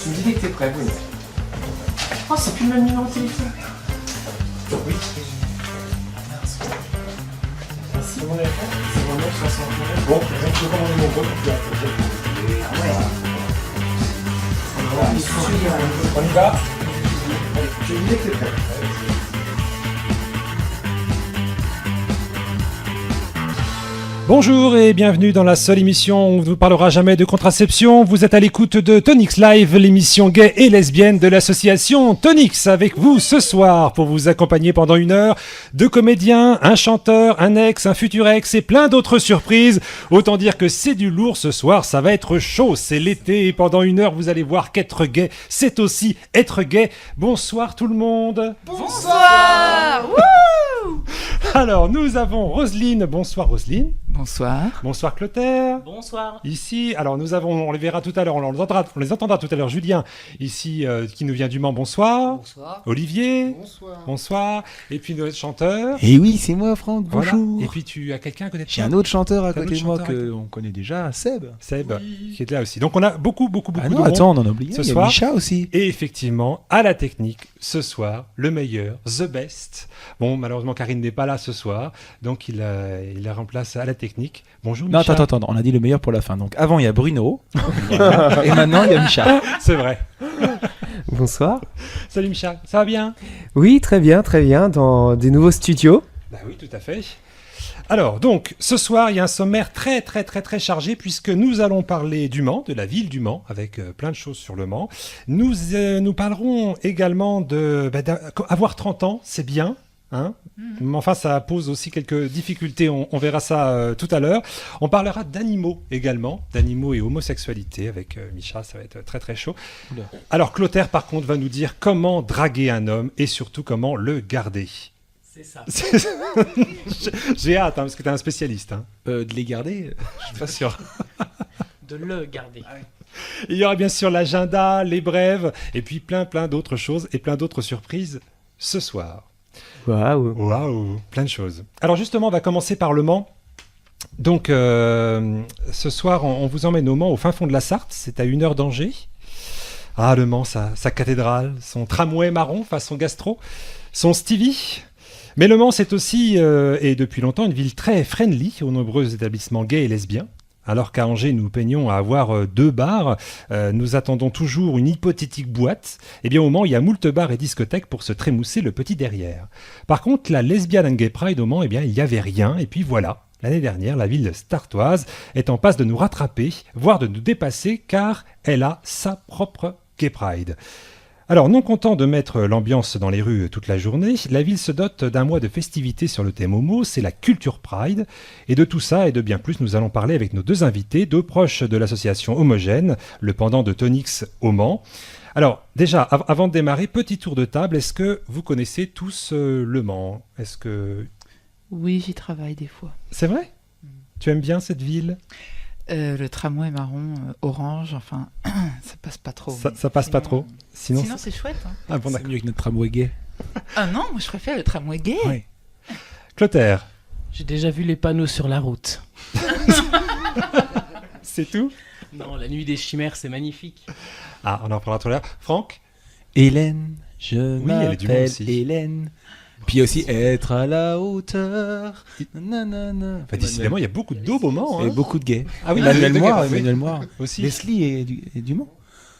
Tu me dis dès que t'es prêt, oui. Oh, c'est plus le même numéro de téléphone. Oui. Merci. C'est mon iPhone. C'est mon 969. Bon, je vais commander mon bon pour ah ouais. On y va. Allez, tu me dis dès que t'es prêt. Bonjour et bienvenue dans la seule émission où on ne vous parlera jamais de contraception. Vous êtes à l'écoute de Tonix Live, l'émission gay et lesbienne de l'association Tonix. Avec vous ce soir pour vous accompagner pendant 1 heure, 2 comédiens, un chanteur, un ex, un futur ex et plein d'autres surprises. Autant dire que c'est du lourd ce soir, ça va être chaud, c'est l'été et pendant 1 heure vous allez voir qu'être gay, c'est aussi être gay. Bonsoir tout le monde. Bonsoir. Wouh. Alors nous avons Roselyne. Bonsoir Roselyne. Bonsoir. Bonsoir Clotaire. Bonsoir. Ici, alors nous avons, on les verra tout à l'heure, on les entendra tout à l'heure. Julien, ici, qui nous vient du Mans, bonsoir. Bonsoir. Olivier. Bonsoir. Bonsoir. Et puis notre chanteur. Et oui, c'est moi Franck, Voilà. bonjour. Et puis tu as quelqu'un à côté de toi. J'ai un autre chanteur à T'as un côté autre de moi chanteur qu'on connaît déjà, Seb. Seb, qui est là aussi. Donc on a beaucoup Ah de non, monde. attends, on en a oublié, ce il y a soir. Micha aussi. Et effectivement, à la technique, ce soir, le meilleur, the best. Bon, malheureusement, Karine n'est pas là ce soir, donc il la remplace à la technique. Bonjour, Non, Micha. attends, on a dit le meilleur pour la fin. Donc avant, il y a Bruno. Voilà. Et maintenant, il y a Micha. C'est vrai. Bonsoir. Salut Micha, ça va bien? Oui, très bien, dans des nouveaux studios. Bah oui, tout à fait. Alors, donc, ce soir, il y a un sommaire très chargé puisque nous allons parler du Mans, de la ville du Mans, avec plein de choses sur le Mans. Nous parlerons également avoir 30 ans, c'est bien. Hein, mais enfin, ça pose aussi quelques difficultés, on verra ça tout à l'heure. On parlera d'animaux également, d'animaux et homosexualité avec Micha, ça va être très chaud. Oula. Alors Clotaire, par contre, va nous dire comment draguer un homme et surtout comment le garder. C'est ça. J'ai hâte, parce que tu es un spécialiste. Hein. De les garder, je suis pas sûr. De le garder. Il y aura bien sûr l'agenda, les brèves, et puis plein d'autres choses et plein d'autres surprises ce soir. Waouh, plein de choses. Alors justement, on va commencer par le Mans. Donc ce soir, on vous emmène au Mans, au fin fond de la Sarthe. C'est à 1 heure d'Angers. Ah, le Mans, sa cathédrale, son tramway marron façon gastro, son Stevie. Mais le Mans, c'est aussi, et depuis longtemps, une ville très friendly aux nombreux établissements gays et lesbiens. Alors qu'à Angers, nous peignons à avoir 2 bars, nous attendons toujours une hypothétique boîte. Eh bien, au Mans, il y a moult bars et discothèques pour se trémousser le petit derrière. Par contre, la Lesbian and Gay Pride au Mans, eh bien, il n'y avait rien. Et puis voilà, l'année dernière, la ville startoise est en passe de nous rattraper, voire de nous dépasser, car elle a sa propre Gay Pride. Alors, non content de mettre l'ambiance dans les rues toute la journée, la ville se dote d'un mois de festivités sur le thème homo, c'est la Culture Pride. Et de tout ça et de bien plus, nous allons parler avec nos 2 invités, 2 proches de l'association Homogène, le pendant de Tonix au Mans. Alors, déjà, avant de démarrer, petit tour de table, est-ce que vous connaissez tous le Mans? Est-ce que... Oui, j'y travaille des fois. C'est vrai? Tu aimes bien cette ville? Le tramway marron, orange, enfin, ça passe pas trop. Ça passe pas trop? Sinon c'est chouette. Hein. Ah bon, C'est d'accord. mieux que notre tramway gay. Ah non, moi je préfère le tramway gay. Ouais. Clotaire, J'ai déjà vu les panneaux sur la route. c'est tout? Non, la nuit des chimères, c'est magnifique. Ah, on en parlera tout à l'heure. Franck? Hélène, je Oui, elle est du Mans m'appelle aussi. Hélène. Puis aussi être à la hauteur. Nanana. Bah, décidément, il y a beaucoup de daubes au Mans. Et Hein. beaucoup de gays. Ah oui, Emmanuel de Moir, gays, oui. Emmanuel Moir. Aussi. Leslie est du Mans.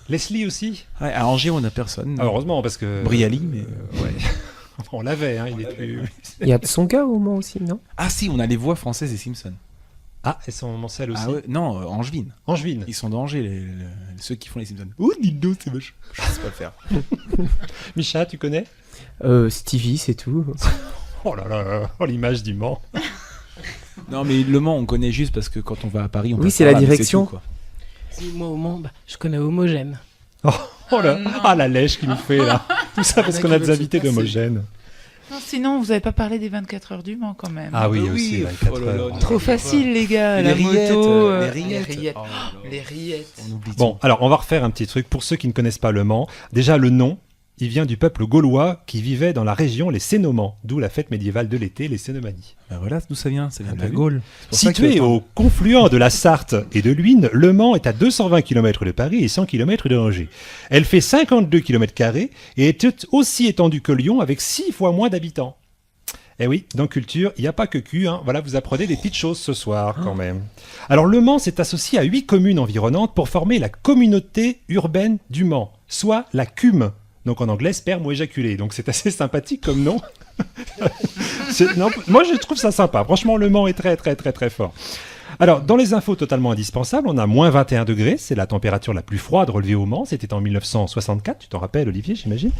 Leslie aussi. Ouais, à Angers, on n'a personne. Ah, heureusement, parce que... Brialy, mais... Ouais. Enfin, on l'avait, hein, il est plus... Il y a Tsonga au Mans aussi, non? Ah si, on a les voix françaises des Simpsons. Ah, elles sont Mancel aussi. Ah ouais, non, Angevine. Angevine. Ils sont d'Angers, ceux qui font les Simpsons. Oh, dis-donc, c'est vache. Je sais pas le faire. Micha, tu connais? Stevie, c'est tout. Oh là là, oh, l'image du Mans. Non, mais Le Mans, on connaît juste parce que quand on va à Paris, on Oui, passe c'est par la là, mais direction. tout, quoi. Si, moi, au Mans, je connais Homogène. Oh là, ah la lèche qu'il nous fait là. Tout ça parce qu'on a des invités d'Homogène. Non, sinon, vous avez pas parlé des 24 heures du Mans quand même. Ah oui, Ah oui, aussi, 24 oh là là, heures. Trop facile, les gars. Et La les rillettes, moto. les Les rillettes. rillettes. Oh là là. Les rillettes. On oublie Bon, alors on va refaire un petit truc pour ceux qui ne connaissent pas le Mans. Déjà le nom, il vient du peuple gaulois qui vivait dans la région les Cénomans, d'où la fête médiévale de l'été, les Cénomanies. Ben voilà d'où ça vient de la oui. Gaule. C'est pour ça Situé que- au confluent de la Sarthe et de l'Huisne, Le Mans est à 220 km de Paris et 100 km de Angers. Elle fait 52 km² et est aussi étendue que Lyon avec 6 fois moins d'habitants. Eh oui, dans Culture, il n'y a pas que cul, hein. Voilà, vous apprenez des petites choses ce soir quand même. Alors Le Mans s'est associé à 8 communes environnantes pour former la communauté urbaine du Mans, soit la CUM. Donc en anglais, sperme ou éjaculé. Donc c'est assez sympathique comme nom. Non, moi je trouve ça sympa. Franchement, Le Mans est très très très très fort. Alors, dans les infos totalement indispensables, on a moins 21 degrés, c'est la température la plus froide relevée au Mans, c'était en 1964, tu t'en rappelles Olivier, j'imagine.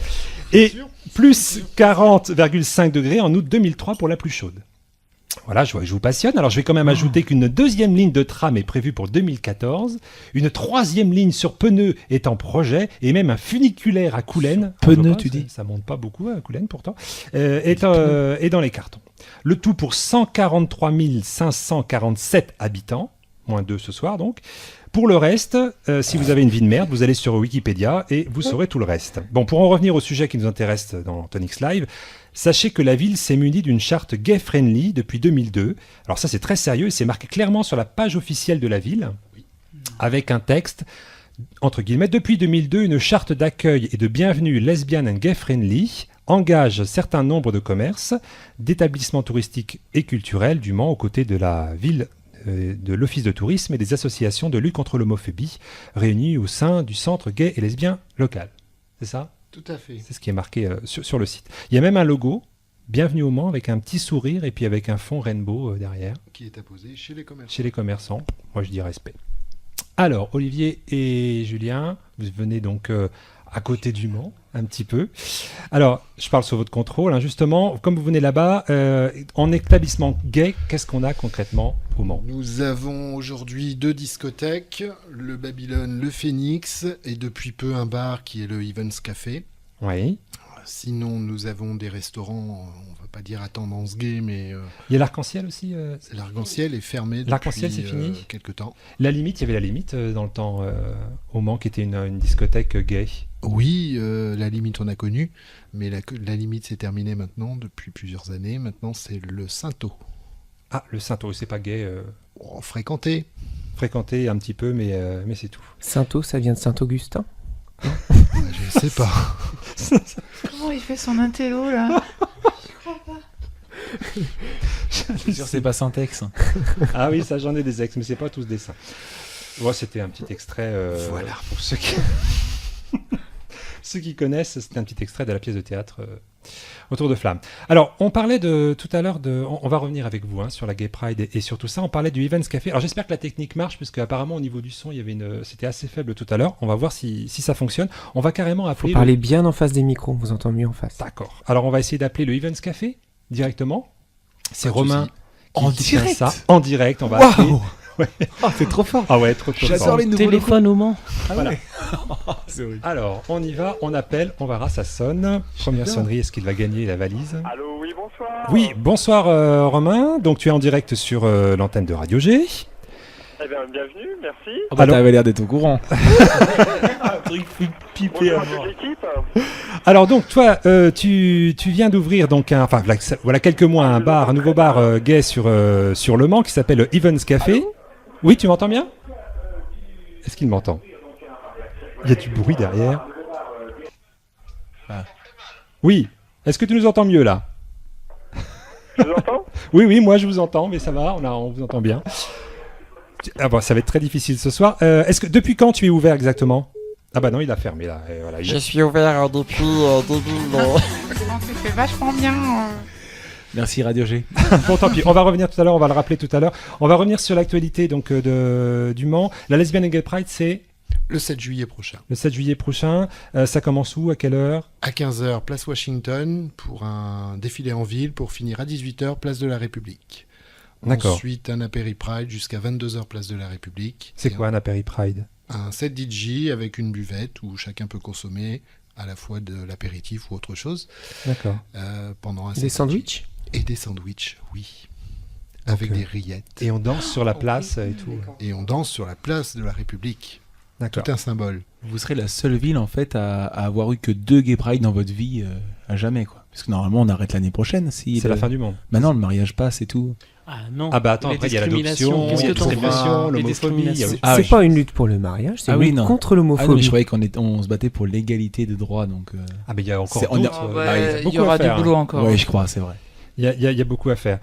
Et plus 40,5 degrés en août 2003 pour la plus chaude. Voilà, je vois que je vous passionne. Alors, je vais quand même ajouter qu'une deuxième ligne de tram est prévue pour 2014, une troisième ligne sur pneus est en projet, et même un funiculaire à Coulennes. Pneus, Ah, tu ça- dis Ça monte pas beaucoup à Coulennes pourtant, est dans les cartons. Le tout pour 143 547 habitants, moins 2 ce soir donc. Pour le reste, si vous avez une vie de merde, vous allez sur Wikipédia et vous saurez tout le reste. Bon, pour en revenir au sujet qui nous intéresse dans Tonix Live, sachez que la ville s'est munie d'une charte gay-friendly depuis 2002. Alors ça, c'est très sérieux et c'est marqué clairement sur la page officielle de la ville, avec un texte, entre guillemets, depuis 2002, une charte d'accueil et de bienvenue lesbian and gay-friendly engage certain nombre de commerces, d'établissements touristiques et culturels du Mans aux côtés de la ville, de l'office de tourisme et des associations de lutte contre l'homophobie réunies au sein du centre gay et lesbien local. C'est ça ? Tout à fait. C'est ce qui est marqué sur le site. Il y a même un logo, Bienvenue au Mans, avec un petit sourire et puis avec un fond rainbow derrière, Qui est apposé chez les commerçants. chez les commerçants. Moi, je dis respect. Alors, Olivier et Julien, vous venez donc à côté du Mans, un petit peu. Alors, je parle sous votre contrôle. Hein, justement, comme vous venez là-bas, en établissement gay, qu'est-ce qu'on a concrètement au Mans ? Nous avons aujourd'hui 2 discothèques, le Babylone, le Phoenix, et depuis peu un bar qui est le Evans Café. Oui. Sinon, nous avons des restaurants, on va pas dire à tendance gay, mais Il y a l'arc-en-ciel aussi. l'Arc-en-Ciel est fermé L'arc-en-ciel, depuis c'est fini quelque temps. La limite, il y avait la limite dans le temps au Mans, qui était une discothèque gay. Oui, la limite on a connu, mais la limite s'est terminée maintenant depuis plusieurs années. Maintenant, c'est le Sainto. Ah, le Sainto, c'est pas gay. Fréquenté. Fréquenté un petit peu, mais c'est tout. Sainto, ça vient de Saint-Augustin. Je sais pas. Comment il fait son intello là? C'est sûr, c'est pas Syntex. Ah oui, ça j'en ai des ex, mais c'est pas tous des seins. Ouais, c'était un petit extrait. Voilà. Pour ceux qui... ceux qui connaissent, c'était un petit extrait de la pièce de théâtre Autour de Flamme. Alors, on parlait tout à l'heure on va revenir avec vous sur la Gay Pride et sur tout ça. On parlait du Evans Café. Alors, j'espère que la technique marche, puisque apparemment au niveau du son, il y avait c'était assez faible tout à l'heure. On va voir si ça fonctionne. On va carrément Faut appeler. parler bien en face des micros, on vous entend mieux en face. D'accord. Alors, on va essayer d'appeler le Evans Café directement. C'est Pas de Romain souci. qui tient direct ça en direct. On va appeler. Ouais. C'est trop fort. Ah ouais, trop J'adore fort. les nouveaux Téléphone au Mans. Voilà. C'est horrible. Alors, on y va, on appelle, on verra, ça sonne. Première sonnerie, est-ce qu'il va gagner la valise? Allô, oui, bonsoir. Oui, bonsoir Romain. Donc tu es en direct sur l'antenne de Radio G. Eh bien, bienvenue, merci. Oh bah, Alors- t'avais l'air d'être au courant. Un truc pipé Bonjour à toute l'équipe. Alors donc toi, tu viens d'ouvrir donc voilà quelques mois un nouveau bar gay sur Le Mans qui s'appelle Evans Café. Allô? Oui, tu m'entends bien? Est-ce qu'il m'entend? Il y a du bruit derrière. Ah. Oui. Est-ce que tu nous entends mieux là? Je vous entends? Oui, moi je vous entends, mais ça va, on vous entend bien. Ah bon, ça va être très difficile ce soir. Depuis quand tu es ouvert exactement? Ah bah non, il a fermé là. Et voilà, Je suis ouvert depuis début. Tu fais vachement bien. Merci Radio G. Bon, tant pis, on va revenir tout à l'heure, on va le rappeler tout à l'heure. On va revenir sur l'actualité donc du Mans. La Lesbian and Gay Pride, c'est Le 7 juillet prochain. le 7 juillet prochain. Ça commence où? À quelle heure? À 15h, place Washington, pour un défilé en ville, pour finir à 18h, place de la République. D'accord. Ensuite, un apéri Pride jusqu'à 22h, place de la République. C'est Et quoi un apéri Pride? un set DJ avec une buvette où chacun peut consommer à la fois de l'apéritif ou autre chose D'accord. pendant un Des set sandwichs? DJ. Et des sandwichs, oui. Avec Ok. des rillettes. Et on danse sur la place et tout. Et on danse sur la place de la République. D'accord. tout un symbole. Vous serez la seule ville en fait à avoir eu que 2 Gay Pride dans votre vie à jamais quoi. Parce que normalement on arrête l'année prochaine si. C'est la fin du monde. Maintenant le mariage passe et tout. Ah non. Ah bah attends, Les après il y a discriminations, l'adoption, il y a la qu'est-ce que t'en discrimination, vois? Les l'homophobie. il y a- discriminations. Ah c'est oui. pas une lutte pour le mariage, c'est Ah une oui, lutte non. contre Ah non, mais l'homophobie. je croyais on se battait pour l'égalité de droits donc. Ah mais il y a encore C'est- on a- d'autres. Oh, Ah oui, ouais, il beaucoup y aura à faire, du boulot encore. Ouais, je crois, c'est vrai. Il y a beaucoup à faire.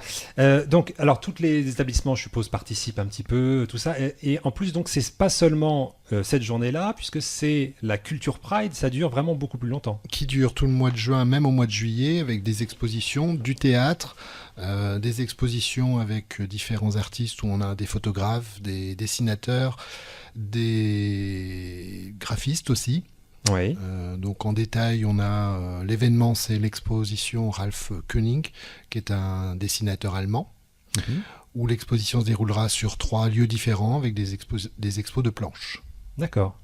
Donc, alors, tous les établissements, je suppose, participent un petit peu, tout ça. Et en plus, donc, c'est pas seulement cette journée-là, puisque c'est la Culture Pride, ça dure vraiment beaucoup plus longtemps. Qui dure tout le mois de juin, même au mois de juillet, avec des expositions, du théâtre, des expositions avec différents artistes où on a des photographes, des dessinateurs, des graphistes aussi. Oui. Donc en détail, on a l'événement, c'est l'exposition Ralph Koenig, qui est un dessinateur allemand, où l'exposition se déroulera sur 3 lieux différents avec des expos de planches. D'accord.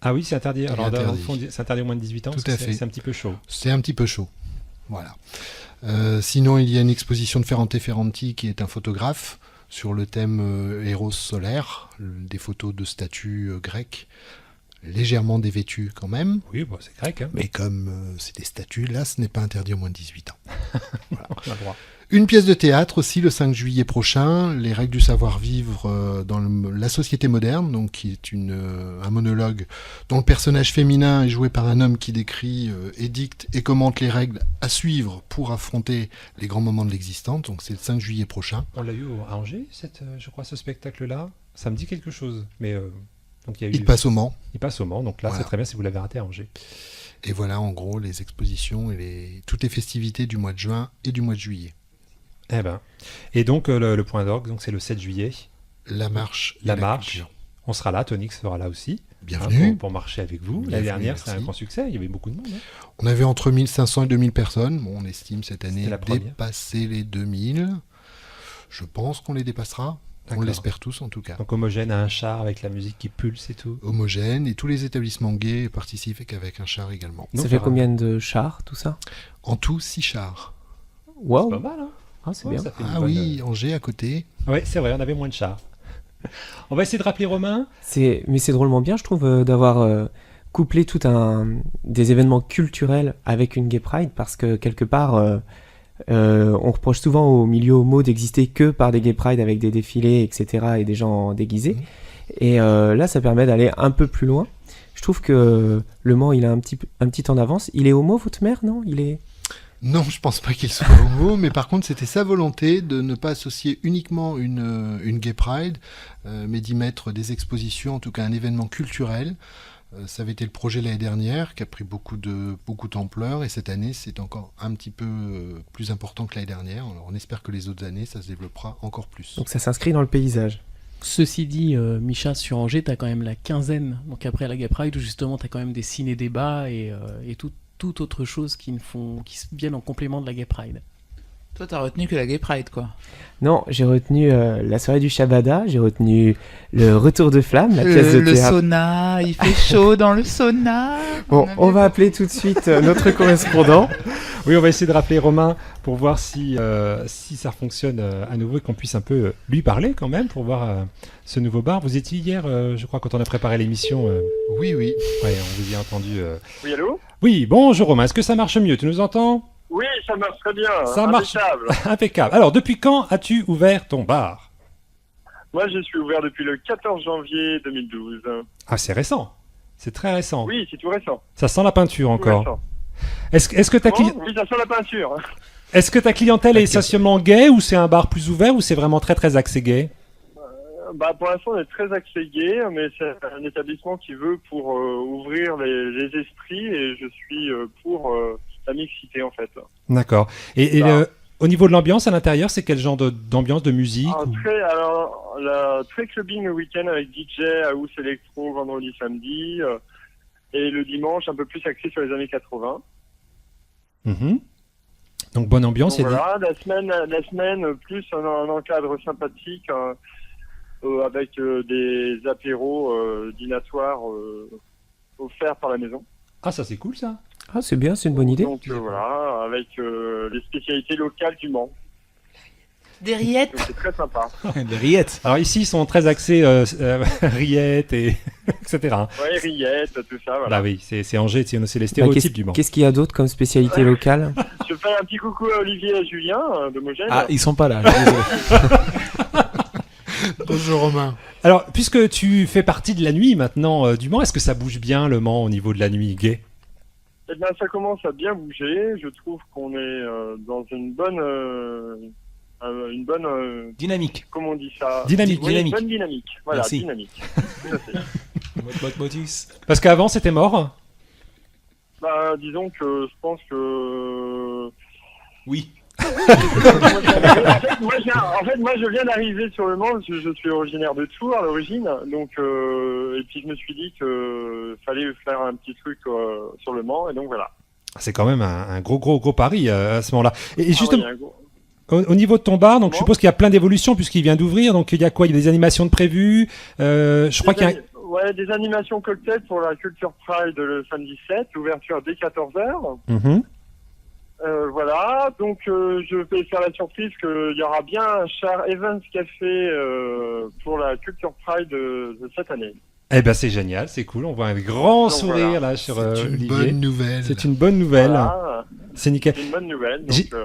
Ah oui, c'est interdit. Il est Alors, interdit. au fond, c'est interdit au moins de 18 ans. Tout parce à que fait. C'est un petit peu chaud. C'est un petit peu chaud. Voilà. Sinon, il y a une exposition de Ferrante Ferranti, qui est un photographe, sur le thème Héros solaire, des photos de statues grecques, légèrement dévêtues quand même. Oui, bon, c'est grec. Hein. Mais comme c'est des statues, là, ce n'est pas interdit au moins de 18 ans. Voilà. On a le droit. Une pièce de théâtre aussi le 5 juillet prochain, Les règles du savoir-vivre dans la société moderne, donc qui est un monologue dont le personnage féminin est joué par un homme qui décrit, édicte et commente les règles à suivre pour affronter les grands moments de l'existence. Donc c'est le 5 juillet prochain. On l'a eu à Angers, je crois, ce spectacle-là. Ça me dit quelque chose. Mais donc, il y a eu, Il passe au Mans. il passe au Mans. Donc là, Voilà. c'est très bien si vous l'avez raté à Angers. Et voilà en gros les expositions et toutes les festivités du mois de juin et du mois de juillet. Eh ben. Et donc, le point d'orgue, donc c'est le 7 juillet. La marche. et La marche. culture. On sera là, Tonix sera là aussi. Bienvenue. Pour marcher avec vous. Bienvenue, L'année dernière, c'était un merci. grand succès. Il y avait beaucoup de monde. Hein. On avait entre 1500 et 2000 personnes. Bon, on estime cette année C'était la première. dépasser les 2000. Je pense qu'on les dépassera. On D'accord. l'espère tous en tout cas. Donc homogène à un char avec la musique qui pulse et tout. Homogène, et tous les établissements gays participent avec un char également. Donc, Ça fait aura- combien de chars, tout ça? En tout, 6 chars. C'est Waouh! pas mal, hein. Ah, c'est Ouais, bien. ça fait une Ah bonne- oui, Angers à côté. Ouais, c'est vrai, on avait moins de chars. On va essayer de rappeler Romain. Mais c'est drôlement bien, je trouve, d'avoir couplé des événements culturels avec une Gay Pride, parce que quelque part, on reproche souvent au milieu homo d'exister que par des Gay Pride avec des défilés, etc., et des gens déguisés. Et là, ça permet d'aller un peu plus loin. Je trouve que Le Mans, il a un petit temps d'avance. Il est homo, votre mère, non? Il est... Non, je pense pas qu'il soit homo, mais par contre, c'était sa volonté de ne pas associer uniquement une Gay Pride, mais d'y mettre des expositions, en tout cas un événement culturel. Ça avait été le projet l'année dernière, qui a pris beaucoup d'ampleur, et cette année, c'est encore un petit peu plus important que l'année dernière. Alors, on espère que les autres années, ça se développera encore plus. Donc ça s'inscrit dans le paysage. Ceci dit, Micha, sur Angers, t'as quand même la quinzaine. Donc après la Gay Pride, où justement t'as quand même des ciné-débats et toute autre chose qui viennent en complément de la Gay Pride. Toi, t'as retenu que la Gay Pride, quoi. Non, j'ai retenu la soirée du Shabada, j'ai retenu le Retour de Flamme, la pièce de Le théâtre. sauna, il fait chaud dans le sauna. Bon, on va appeler tout de suite notre correspondant. Oui, on va essayer de rappeler Romain pour voir si ça fonctionne à nouveau et qu'on puisse un peu lui parler quand même pour voir ce nouveau bar. Vous étiez hier, je crois, quand on a préparé l'émission. Oui. Ouais, on vous y a entendu. Oui, allô? Oui, bonjour Romain, est-ce que ça marche mieux? Tu nous entends? Oui, ça marche très bien. Ça marche. Impeccable. Impeccable. Alors, depuis quand as-tu ouvert ton bar? Moi, je suis ouvert depuis le 14 janvier 2012. Ah, c'est récent. C'est très récent. Oui, c'est tout récent. Ça sent la peinture Tout encore. récent. Est-ce que ta Comment? Oui, ça sent la peinture. Est-ce que ta clientèle est essentiellement gay ou c'est un bar plus ouvert ou c'est vraiment très très axé gay? Pour l'instant, on est très axé gay, mais c'est un établissement qui veut pour ouvrir les esprits, et je suis pour la mixité, en fait. D'accord. Et Bah. au niveau de l'ambiance à l'intérieur, c'est quel genre d'ambiance, de musique ou- Très clubbing le week-end avec DJ, house électro, vendredi, samedi, et le dimanche, un peu plus axé sur les années 80. Mhm. Donc bonne ambiance. Donc il y a voilà, la semaine, plus un encadre sympathique, avec des apéros dînatoires offerts par la maison. Ah, ça c'est cool ça. Ah, c'est bien, c'est une bonne idée. Donc voilà, avec les spécialités locales du Mans. Des rillettes. Donc c'est très sympa. Des rillettes. Alors ici, ils sont très axés rillettes et etc. hein. Ouais, rillettes, tout ça, voilà. Bah oui, c'est Angers, c'est les Bah, stéréotypes du Mans. qu'est-ce qu'il y a d'autre comme spécialité locale? Je fais un petit coucou à Olivier et à Julien de Mogène. Ah, ils sont pas là. je suis désolé. Bonjour Romain. Alors, puisque tu fais partie de la nuit maintenant du Mans, est-ce que ça bouge bien le Mans au niveau de la nuit gay? Eh bien, ça commence à bien bouger. Je trouve qu'on est dans une bonne, Dynamique. comment on dit ça? Dynamique, Oui, dynamique. Une bonne dynamique. Voilà, Merci. dynamique. Tout à fait. Motus. Parce qu'avant, c'était mort. Bah, disons que je pense que. Oui. Moi, je viens d'arriver sur le Mans. Je suis originaire de Tours à l'origine, donc et puis je me suis dit que fallait faire un petit truc sur le Mans, et donc voilà. C'est quand même un gros pari à ce moment-là. Et justement, Ah ouais, il y a un gros- au niveau de ton bar, donc je Bon. suppose qu'il y a plein d'évolutions puisqu'il vient d'ouvrir. Donc il y a quoi? Il y a des animations de prévues. Je crois qu'il y a. Ouais, des animations cocktails pour la Culture Pride le samedi 7, ouverture dès 14h. Mhm. Voilà, donc je vais faire la surprise qu'il y aura bien un Char Evans Café pour la Culture Pride de cette année. Eh ben c'est génial, c'est cool. On voit un grand Donc, sourire voilà. là sur C'est une Olivier. bonne nouvelle. C'est une bonne nouvelle. Voilà, C'est nickel. c'est une bonne nouvelle. J'ai- Donc,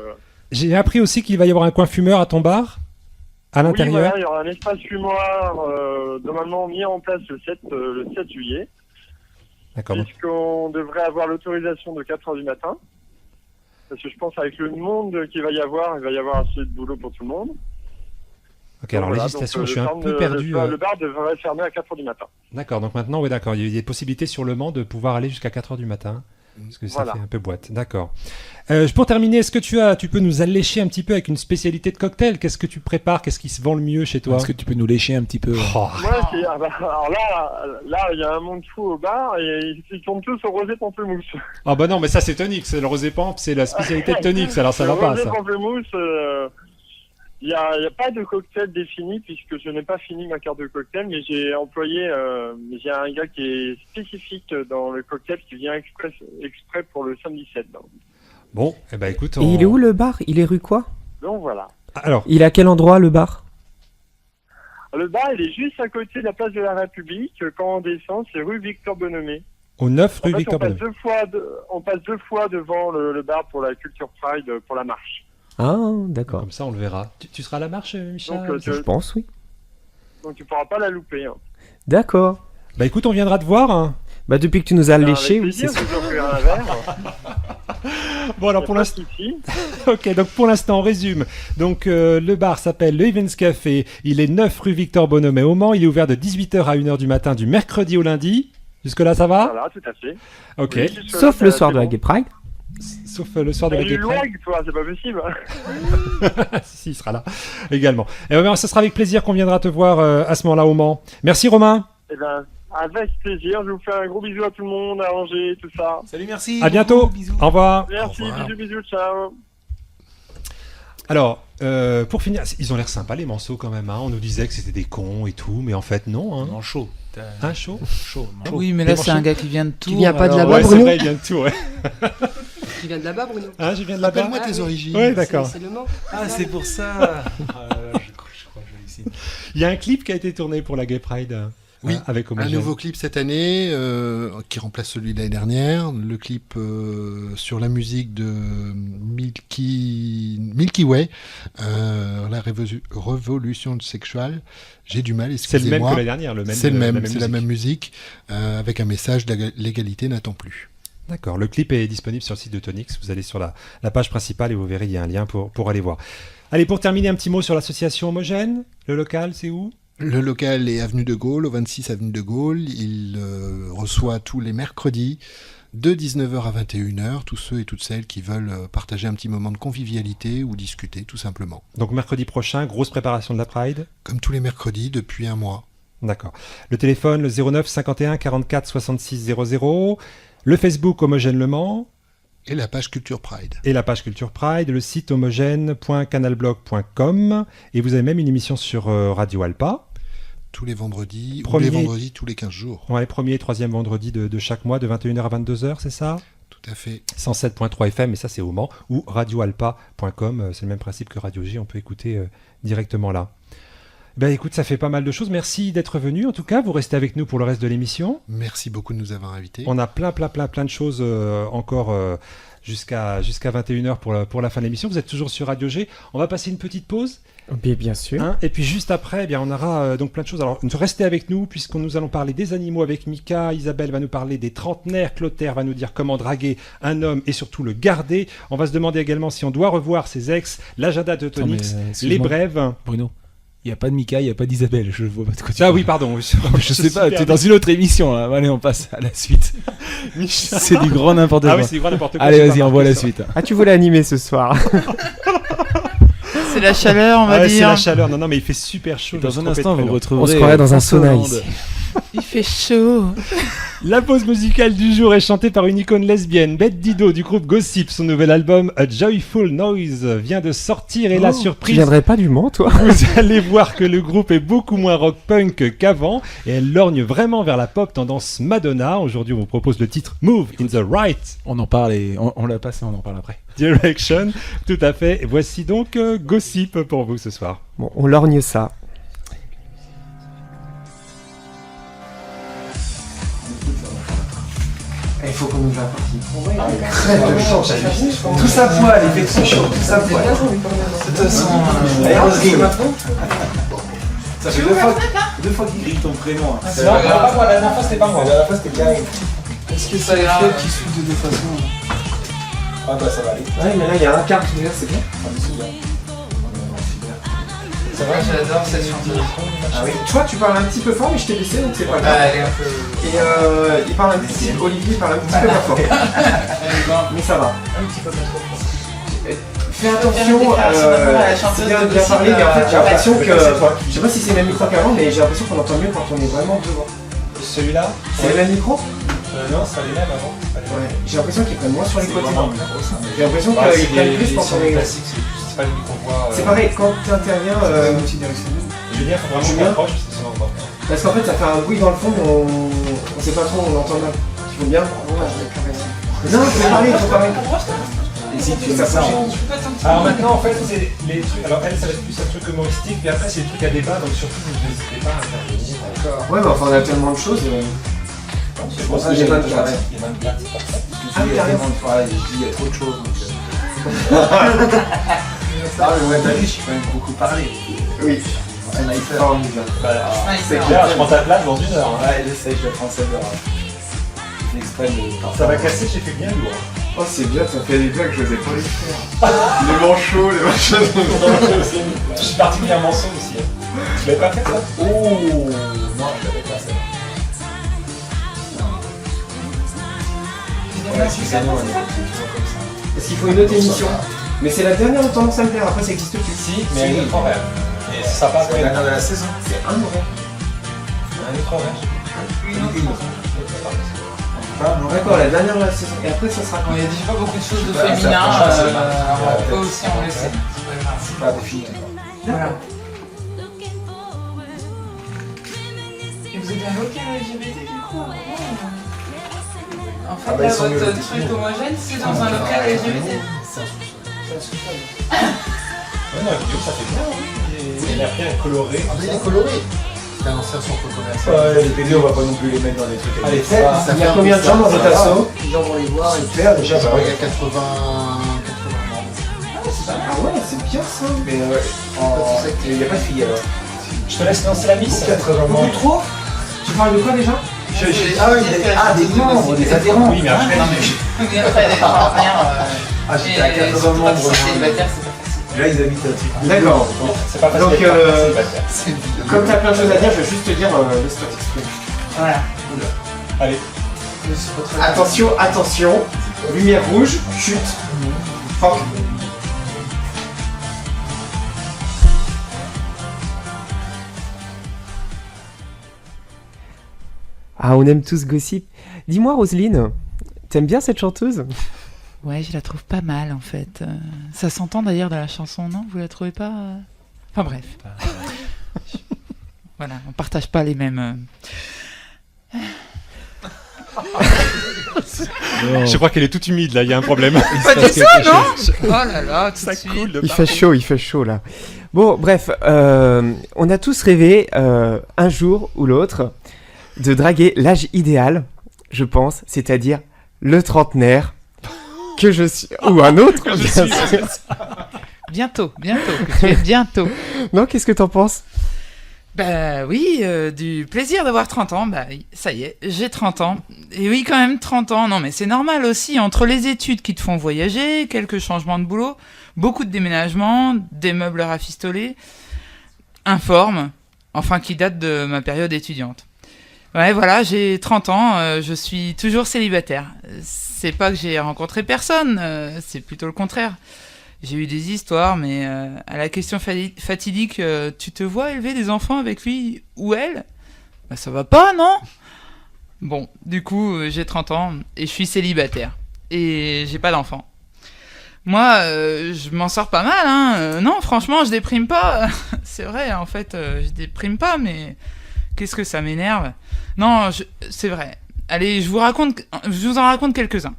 J'ai appris aussi qu'il va y avoir un coin fumeur à ton bar, à oui, l'intérieur. voilà, il y aura un espace fumoir normalement mis en place le 7 juillet, D'accord. donc- puisqu'on devrait avoir l'autorisation de 4h du matin. Parce que je pense avec le monde qu'il va y avoir, il va y avoir assez de boulot pour tout le monde. Ok, alors Voilà, législation, donc, je suis un le peu bar- perdu. Le bar devrait fermer à 4h du matin. D'accord, donc maintenant, oui, d'accord. Il y a des possibilités sur le Mans de pouvoir aller jusqu'à 4h du matin. Parce que ça Voilà. fait un peu boîte. D'accord. Pour terminer, est-ce que tu peux nous allécher un petit peu avec une spécialité de cocktail? Qu'est-ce que tu prépares? Qu'est-ce qui se vend le mieux chez toi? Est-ce que tu peux nous lécher un petit peu? Oh, Alors là, il y a un monde fou au bar et ils tombent tous au rosé pamplemousse. Ah bah non, mais ça c'est tonique, c'est le rosé pamp, c'est la spécialité de Tonix, alors ça Le va pas rosé ça. pamplemousse, il y a pas de cocktail défini puisque je n'ai pas fini ma carte de cocktail, mais j'ai un gars qui est spécifique dans le cocktail qui vient exprès pour le samedi 7. Bon, eh ben écoute, Et il est où le bar? Il est rue quoi? Donc voilà. Alors, Il est à quel endroit le bar? Le bar, il est juste à côté de la place de la République. Quand on descend, c'est rue Victor Bonhomé. au 9 En rue fait, Victor on passe Bonheur. on passe deux fois devant le bar pour la Culture Pride, pour la marche. Ah, d'accord. Comme ça, on le verra. Tu seras à la marche, Michel? Donc, Je pense, oui. Donc tu pourras pas la louper. Hein. D'accord. Bah écoute, on viendra te voir. Hein. Bah depuis que tu nous as Avec léché, oui, plaisir, c'est je vous offrirai un verre. Bon, alors Y a pour pas de l'instant, souci. ok, donc pour l'instant, on résume. Donc le bar s'appelle le Evans Café. Il est 9 rue Victor Bonhomé au Mans. Il est ouvert de 18h à 1h du matin du mercredi au lundi. Jusque là, ça va? Voilà, tout à fait. Ok. Oui, jusque-là, sauf le c'est soir de la bon. Gay Pride. Sauf le soir de la T'as du Gay Pride. louag, toi, c'est pas possible. Si, il sera là également. Et ben, ce sera avec plaisir qu'on viendra te voir à ce moment-là au Mans. Merci Romain. Eh ben, avec plaisir. Je vous fais un gros bisou à tout le monde, à Angers, tout ça. Salut, merci. À bientôt. Bisous. Au revoir. Merci, Au revoir. bisous, bisous, ciao. Alors, pour finir, ils ont l'air sympas les Manceaux quand même. Hein. On nous disait que c'était des cons et tout, mais en fait non. Hein. Non, chaud. Un chaud. Chaud. non. Oui, mais là, Des c'est un manchettes. gars qui vient de Tours. vient pas de alors- là-bas, Ouais, c'est Bruno vrai, il vient de tout. Ouais. Tu viens de là-bas, Bruno? Hein, je viens de là-bas. Rappelle-moi tes origines. Ouais, d'accord. C'est le Mans. Ah, c'est pour ça. Ah là là, je crois que je vais ici. Il y a un clip qui a été tourné pour la Gay Pride. Oui, avec Un Homogène. nouveau clip cette année qui remplace celui de l'année dernière. Le clip sur la musique de Milky Way, la révolution sexuelle. J'ai du mal, C'est le même excusez-moi. que l'année dernière. Le même, C'est le la même, c'est la musique. même musique avec un message l'égalité n'attend plus. D'accord. Le clip est disponible sur le site de Tonix. Vous allez sur la page principale et vous verrez, il y a un lien pour aller voir. Allez, pour terminer, un petit mot sur l'association Homogène. Le local, c'est où? Le local est avenue de Gaulle, au 26 avenue de Gaulle. Il reçoit tous les mercredis de 19h à 21h tous ceux et toutes celles qui veulent partager un petit moment de convivialité ou discuter tout simplement. Donc mercredi prochain, grosse préparation de la Pride. Comme tous les mercredis depuis un mois. D'accord. Le téléphone, le 09 51 44 66 00. Le Facebook Homogène Le Mans. Et la page Culture Pride. Et la page Culture Pride, le site homogène.canalblog.com. Et vous avez même une émission sur Radio Alpa. Tous les vendredis, Premier- ou les vendredis tous les 15 jours. Ouais, premier et troisième vendredi de chaque mois, de 21h à 22h, c'est ça? Tout Tout à fait. 107.3 FM, et ça c'est au Mans, ou radioalpa.com, c'est le même principe que Radio J, on peut écouter directement là. Ben écoute, ça fait pas mal de choses. Merci d'être venu. En tout cas, vous restez avec nous pour le reste de l'émission. Merci beaucoup de nous avoir invités. On a plein de choses encore jusqu'à 21h pour la fin de l'émission. Vous êtes toujours sur Radio G. On va passer une petite pause. Bien sûr. Et puis juste après, on aura donc plein de choses. Alors, restez avec nous puisque nous allons parler des animaux avec Mika. Isabelle va nous parler des trentenaires. Clotaire va nous dire comment draguer un homme et surtout le garder. On va se demander également si on doit revoir ses ex, l'agenda de Tonix, les brèves. Bruno, il n'y a pas de Mika, il n'y a pas d'Isabelle. Je vois pas de quoi tu parles. oui, pardon. Je sais pas, tu es dans une autre émission. Là. Allez, on passe à la suite. C'est du grand n'importe quoi. Ah oui, c'est du grand n'importe quoi. Allez, vas-y, on voit la suite. Ah, tu voulais animer ce soir. C'est la chaleur, on va dire. C'est la chaleur. Non, mais il fait super chaud. Dans un instant, vous retrouverez. On se croirait dans un sauna ici. Il fait chaud. La pause musicale du jour est chantée par une icône lesbienne, Bette Dido du groupe Gossip. Son nouvel album A Joyful Noise vient de sortir et la surprise... Tu viendrais pas du Mans, toi? Vous allez voir que le groupe est beaucoup moins rock-punk qu'avant et elle lorgne vraiment vers la pop tendance Madonna. Aujourd'hui, on vous propose le titre Move in the Right. On en parle et on l'a passé, on en parle après. Direction, tout à fait. Et voici donc Gossip pour vous ce soir. Bon, on lorgne ça. Il faut qu'on nous va partir. Tout ça poil, il fait trop chaud. Tout ça poil. De toute façon, ça fait deux fois qu'il grille ton prénom. C'est pas moi, la dernière fois c'était pas moi. La dernière fois c'était Karim. Est-ce que ça ira qui souffle de deux façons? Ah bah ça va aller. Ouais, mais là il y a un quart qui c'est bien. Ah mais c'est bien. C'est vrai, j'adore cette chanson. Ah oui. Tu vois, tu parles un petit peu fort, mais je t'ai laissé donc c'est pas grave. Elle est un peu. Et il parle un petit peu, Olivier parle un petit peu pas fort. Mais ça va. Un petit peu pas trop fort. Fais attention, c'est bien de bien parler, mais en fait j'ai l'impression que. Je sais pas si c'est le même micro qu'avant, mais j'ai l'impression qu'on entend mieux quand on est vraiment devant. Celui-là C'est le même micro? Non, c'est pas les mêmes avant. Ouais. J'ai l'impression qu'ils prennent moins sur les côtés. J'ai l'impression qu'ils prennent plus quand on est. C'est pas le micro-voix. C'est pareil, quand tu interviens. Julien, faut vraiment qu'on approche parce que sinon on va pas. Parce qu'en fait, ça fait un bruit dans le fond, mais on sait pas trop, on entend mal. Il faut bien. Non, il faut parler, il faut parler. Et si tu fais ça, alors maintenant, en fait, c'est les trucs. Alors elle, ça va être plus un truc humoristique, puis après, c'est des trucs à débat, donc surtout, vous n'hésitez pas à intervenir. Ouais, mais enfin, on a tellement de choses. C'est pour ça que j'ai pas de place. Il y a même place. Parce qu'il y a tellement de fois, je dis il y a trop de choses. Ah, mais ouais, t'as vu, j'ai quand même beaucoup parlé. Oui. C'est un hyper. C'est clair, je prends ta place dans 1 heure. Ouais, j'essaie, je vais prendre 7 heures. L'exprès de. Ça va casser, j'ai fait bien lourd. Oh, c'est bien, ça fait des blagues, je les ai pas les faire. Les manchots, les machins. Je suis particulièrement son aussi. Tu l'avais pas fait ça? Oh non, je l'avais pas fait. Ouais, c'est ça, non, on est toujours comme ça. Parce qu'il faut une autre émission. Mais c'est la dernière de Tendance à me plaire, après ça existe plus. Si, mais un autre horaire. Et ce sera pas C'est la dernière de la saison. C'est un horaire. Un autre horaire. D'accord, la dernière de la saison. Et après ça sera Bon, il y a déjà pas beaucoup de choses de Ouais, féminin. ça, On peut aussi en laisser. C'est pas défini. Voilà. Et vous avez un local LGBT du coup? En fait, Ah bah, là, ils sont mieux, votre les truc petits. homogène, c'est dans un local LGBT. Ouais, non, la vidéo, ça fait bien. Il a bien coloré. Ah, mais il est coloré. C'est un ancien centre commercial. Ouais, les PD, on va pas non plus les mettre dans des trucs. Allez, ça, il y a combien de gens dans votre asso? Les gens vont les voir et Faire déjà, déjà. il y a 80 membres. Ah ouais, c'est bien ça. Mais ouais, il n'y a pas de filles alors. Je te laisse lancer la mise. 80 Beaucoup membres. trop? Tu parles de quoi déjà? Des membres, des adhérents. Oui, mais après, Mais après, les partenaires. Ah, j'étais à 80 membres. Célibataire, c'est pas facile. Là, ils habitent un petit peu. D'accord. c'est pas facile. Donc, d'être célibataire. C'est une vidéo. comme t'as plein de choses à dire, je vais juste te dire le spot exprès. Voilà. Allez. Attention, attention. Lumière rouge, chute. Fuck. Ah, on aime tous Gossip. Dis-moi, Roselyne, t'aimes bien cette chanteuse? Ouais, je la trouve pas mal en fait. Ça s'entend d'ailleurs dans la chanson, non? Vous la trouvez pas Enfin bref. Voilà, on partage pas les mêmes. Je crois qu'elle est toute humide là, il y a un problème. Pas dit ça, non? Oh là là, tout de suite. Coule Il fait chaud là. Bon, bref, on a tous rêvé un jour ou l'autre de draguer l'âge idéal, je pense, c'est-à-dire le trentenaire que je suis, ou un autre, bien sûr. Bientôt, que tu es bientôt. Non, qu'est-ce que t'en penses? Bah oui, du plaisir d'avoir 30 ans, bah ça y est, j'ai 30 ans. Et oui, quand même 30 ans, non mais c'est normal aussi, entre les études qui te font voyager, quelques changements de boulot, beaucoup de déménagements, des meubles rafistolés, informe, enfin qui date de ma période étudiante. Ouais, voilà, j'ai 30 ans, je suis toujours célibataire. C'est pas que j'ai rencontré personne, c'est plutôt le contraire. J'ai eu des histoires, mais à la question fatidique, tu te vois élever des enfants avec lui ou elle? Bah ça va pas, non? Bon, du coup, j'ai 30 ans et je suis célibataire. Et j'ai pas d'enfants. Moi, je m'en sors pas mal, hein. Non, franchement, je déprime pas. C'est vrai, en fait, je déprime pas, mais qu'est-ce que ça m'énerve. Non, c'est vrai. Allez, je vous en raconte quelques-uns.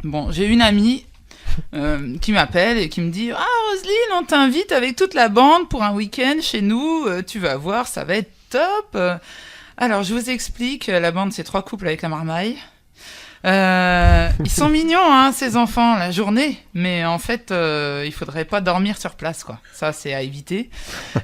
Bon, j'ai une amie qui m'appelle et qui me dit « Ah, Roselyne, on t'invite avec toute la bande pour un week-end chez nous. Tu vas voir, ça va être top. » Alors, je vous explique. La bande, c'est 3 couples avec la marmaille. Ils sont mignons, hein, ces enfants, la journée. Mais en fait, il faudrait pas dormir sur place, quoi. Ça, c'est à éviter.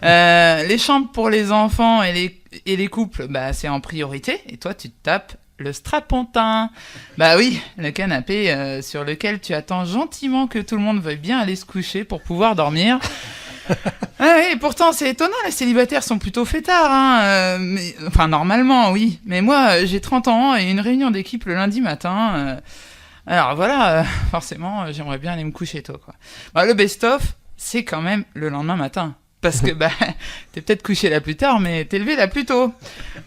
Les chambres pour les enfants et les couples, bah, c'est en priorité. Et toi, tu te tapes le strapontin. Bah oui, le canapé sur lequel tu attends gentiment que tout le monde veuille bien aller se coucher pour pouvoir dormir. Ah oui, pourtant c'est étonnant, les célibataires sont plutôt fêtards, hein. Enfin normalement, oui. Mais moi, j'ai 30 ans et une réunion d'équipe le lundi matin. Alors voilà, forcément, j'aimerais bien aller me coucher tôt, quoi. Bah, le best-of, c'est quand même le lendemain matin. Parce que bah, t'es peut-être couché là plus tard, mais t'es levé là plus tôt.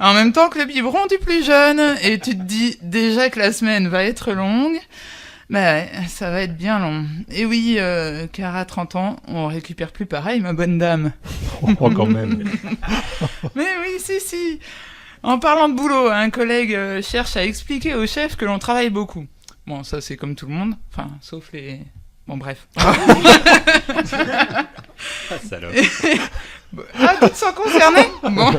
En même temps que le biberon du plus jeune. Et tu te dis déjà que la semaine va être longue. Bah ouais, ça va être bien long. Et oui, car à 30 ans, on récupère plus pareil, ma bonne dame. Oh, quand même. Mais oui, si. En parlant de boulot, un collègue cherche à expliquer au chef que l'on travaille beaucoup. Bon, ça c'est comme tout le monde. Enfin, sauf les... Bon, bref. Ah, salope. Ah, tu te sens concerné? Bon.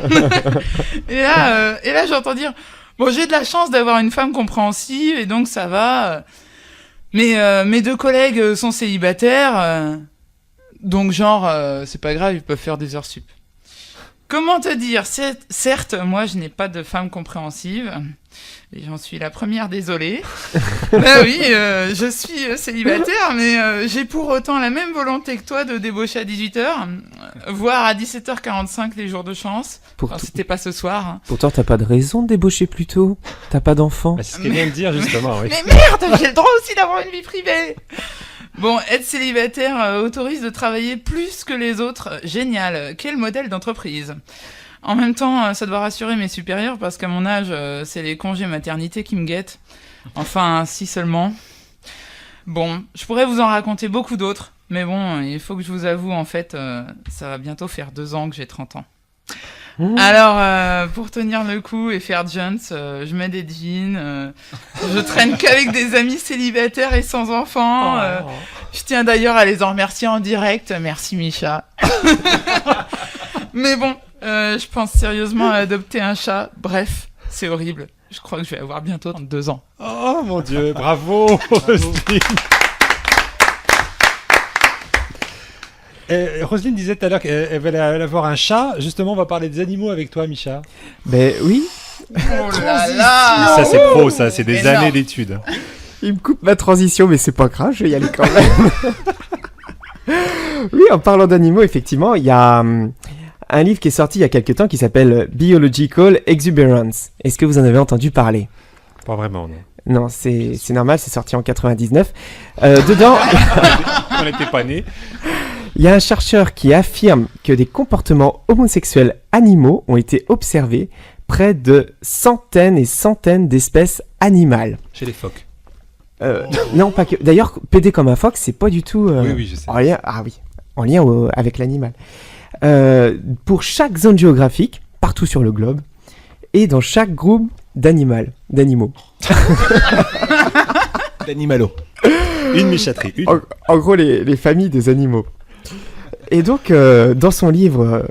Et là, j'entends dire, bon, j'ai de la chance d'avoir une femme compréhensive, et donc ça va. Mais mes 2 collègues sont célibataires, donc genre, c'est pas grave, ils peuvent faire des heures sup. Comment te dire? Certes, moi, je n'ai pas de femme compréhensive, et j'en suis la première désolée. Bah oui, je suis célibataire, mais j'ai pour autant la même volonté que toi de débaucher à 18h, voire à 17h45 les jours de chance. Enfin, c'était pas ce soir. Hein. Pourtant, t'as pas de raison de débaucher plus tôt. T'as pas d'enfant. Bah, c'est ce qu'elle vient de dire, justement, oui. Mais merde, j'ai le droit aussi d'avoir une vie privée. Bon, être célibataire autorise de travailler plus que les autres. Génial. Quel modèle d'entreprise. En même temps, ça doit rassurer mes supérieurs parce qu'à mon âge, c'est les congés maternité qui me guettent. Enfin, si seulement. Bon, je pourrais vous en raconter beaucoup d'autres. Mais bon, il faut que je vous avoue, en fait, ça va bientôt faire 2 ans que j'ai 30 ans. Alors, pour tenir le coup et faire Jones, je mets des jeans, je traîne qu'avec des amis célibataires et sans enfants. Je tiens d'ailleurs à les en remercier en direct. Merci Micha. Mais bon, je pense sérieusement à adopter un chat. Bref, c'est horrible. Je crois que je vais avoir bientôt 2 ans. Oh mon Dieu, bravo Roselyne. Roselyne disait tout à l'heure qu'elle va avoir un chat. Justement, on va parler des animaux avec toi, Micha. Ben oui. Oh là là. Ça, c'est pro, ça. C'est des années d'études. Il me coupe ma transition, mais c'est pas grave, je vais y aller quand même. Oui, en parlant d'animaux, effectivement, il y a un livre qui est sorti il y a quelques temps qui s'appelle Biological Exuberance. Est-ce que vous en avez entendu parler? Pas vraiment, non. Non, c'est normal, c'est sorti en 99. Dedans... On n'était pas nés. Il y a un chercheur qui affirme que des comportements homosexuels animaux ont été observés près de centaines et centaines d'espèces animales. Chez les phoques. Non, pas que. D'ailleurs, PD comme un phoque, c'est pas du tout oui, je sais. en lien, en lien avec l'animal. Pour chaque zone géographique, partout sur le globe, et dans chaque groupe d'animaux. D'animalo. Une michaterie. Une. En gros, les familles des animaux. Et donc, dans son livre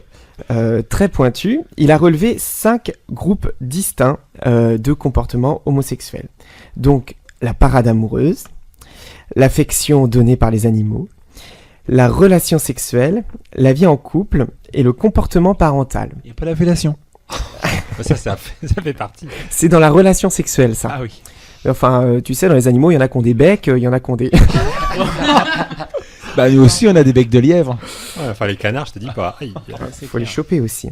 très pointu, il a relevé 5 groupes distincts de comportements homosexuels. Donc, la parade amoureuse, l'affection donnée par les animaux, la relation sexuelle, la vie en couple et le comportement parental. Il n'y a pas la fellation. Ça fait partie. C'est dans la relation sexuelle, ça. Ah oui. Enfin, tu sais, dans les animaux, il y en a qui ont des becs, il y en a qui ont des... Bah nous aussi, on a des becs de lièvre. Ouais, enfin, les canards, je te dis pas. Il faut les choper aussi.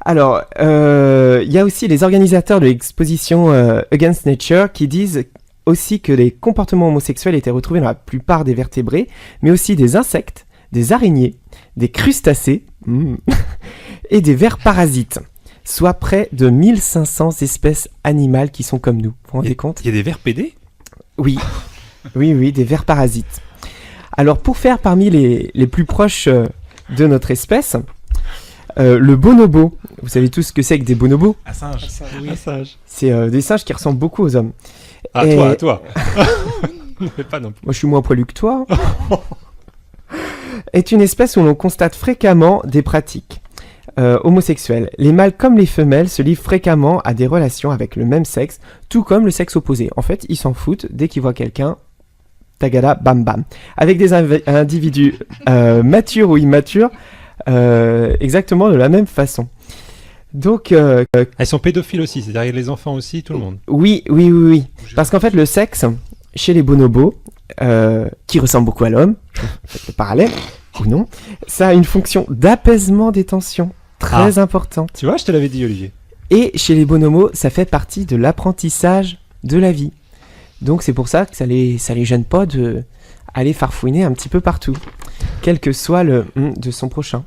Alors, il y a aussi les organisateurs de l'exposition Against Nature qui disent aussi que les comportements homosexuels étaient retrouvés dans la plupart des vertébrés, mais aussi des insectes, des araignées, des crustacés et des vers parasites. Soit près de 1500 espèces animales qui sont comme nous. Vous vous rendez compte ? Il y a des vers PD ? Oui, oui, des vers parasites. Alors, pour faire parmi les plus proches de notre espèce, le bonobo. Vous savez tous ce que c'est que des bonobos ? Un singe. Oui, un singe. C'est des singes qui ressemblent beaucoup aux hommes. Ah, Et... toi. Mais pas non plus. Moi, je suis moins poilu que toi. Est une espèce où l'on constate fréquemment des pratiques homosexuelles. Les mâles comme les femelles se livrent fréquemment à des relations avec le même sexe, tout comme le sexe opposé. En fait, ils s'en foutent dès qu'ils voient quelqu'un. Tagada, bam bam. Avec des individus matures ou immatures, exactement de la même façon. Donc, elles sont pédophiles aussi, c'est-à-dire les enfants aussi, tout le monde. Oui. Parce qu'en fait, le sexe, chez les bonobos, qui ressemblent beaucoup à l'homme, faites le parallèle, ou non, ça a une fonction d'apaisement des tensions très importante. Tu vois, je te l'avais dit, Olivier. Et chez les bonobos, ça fait partie de l'apprentissage de la vie. Donc c'est pour ça que ça les gêne pas de aller farfouiner un petit peu partout, quel que soit le de son prochain.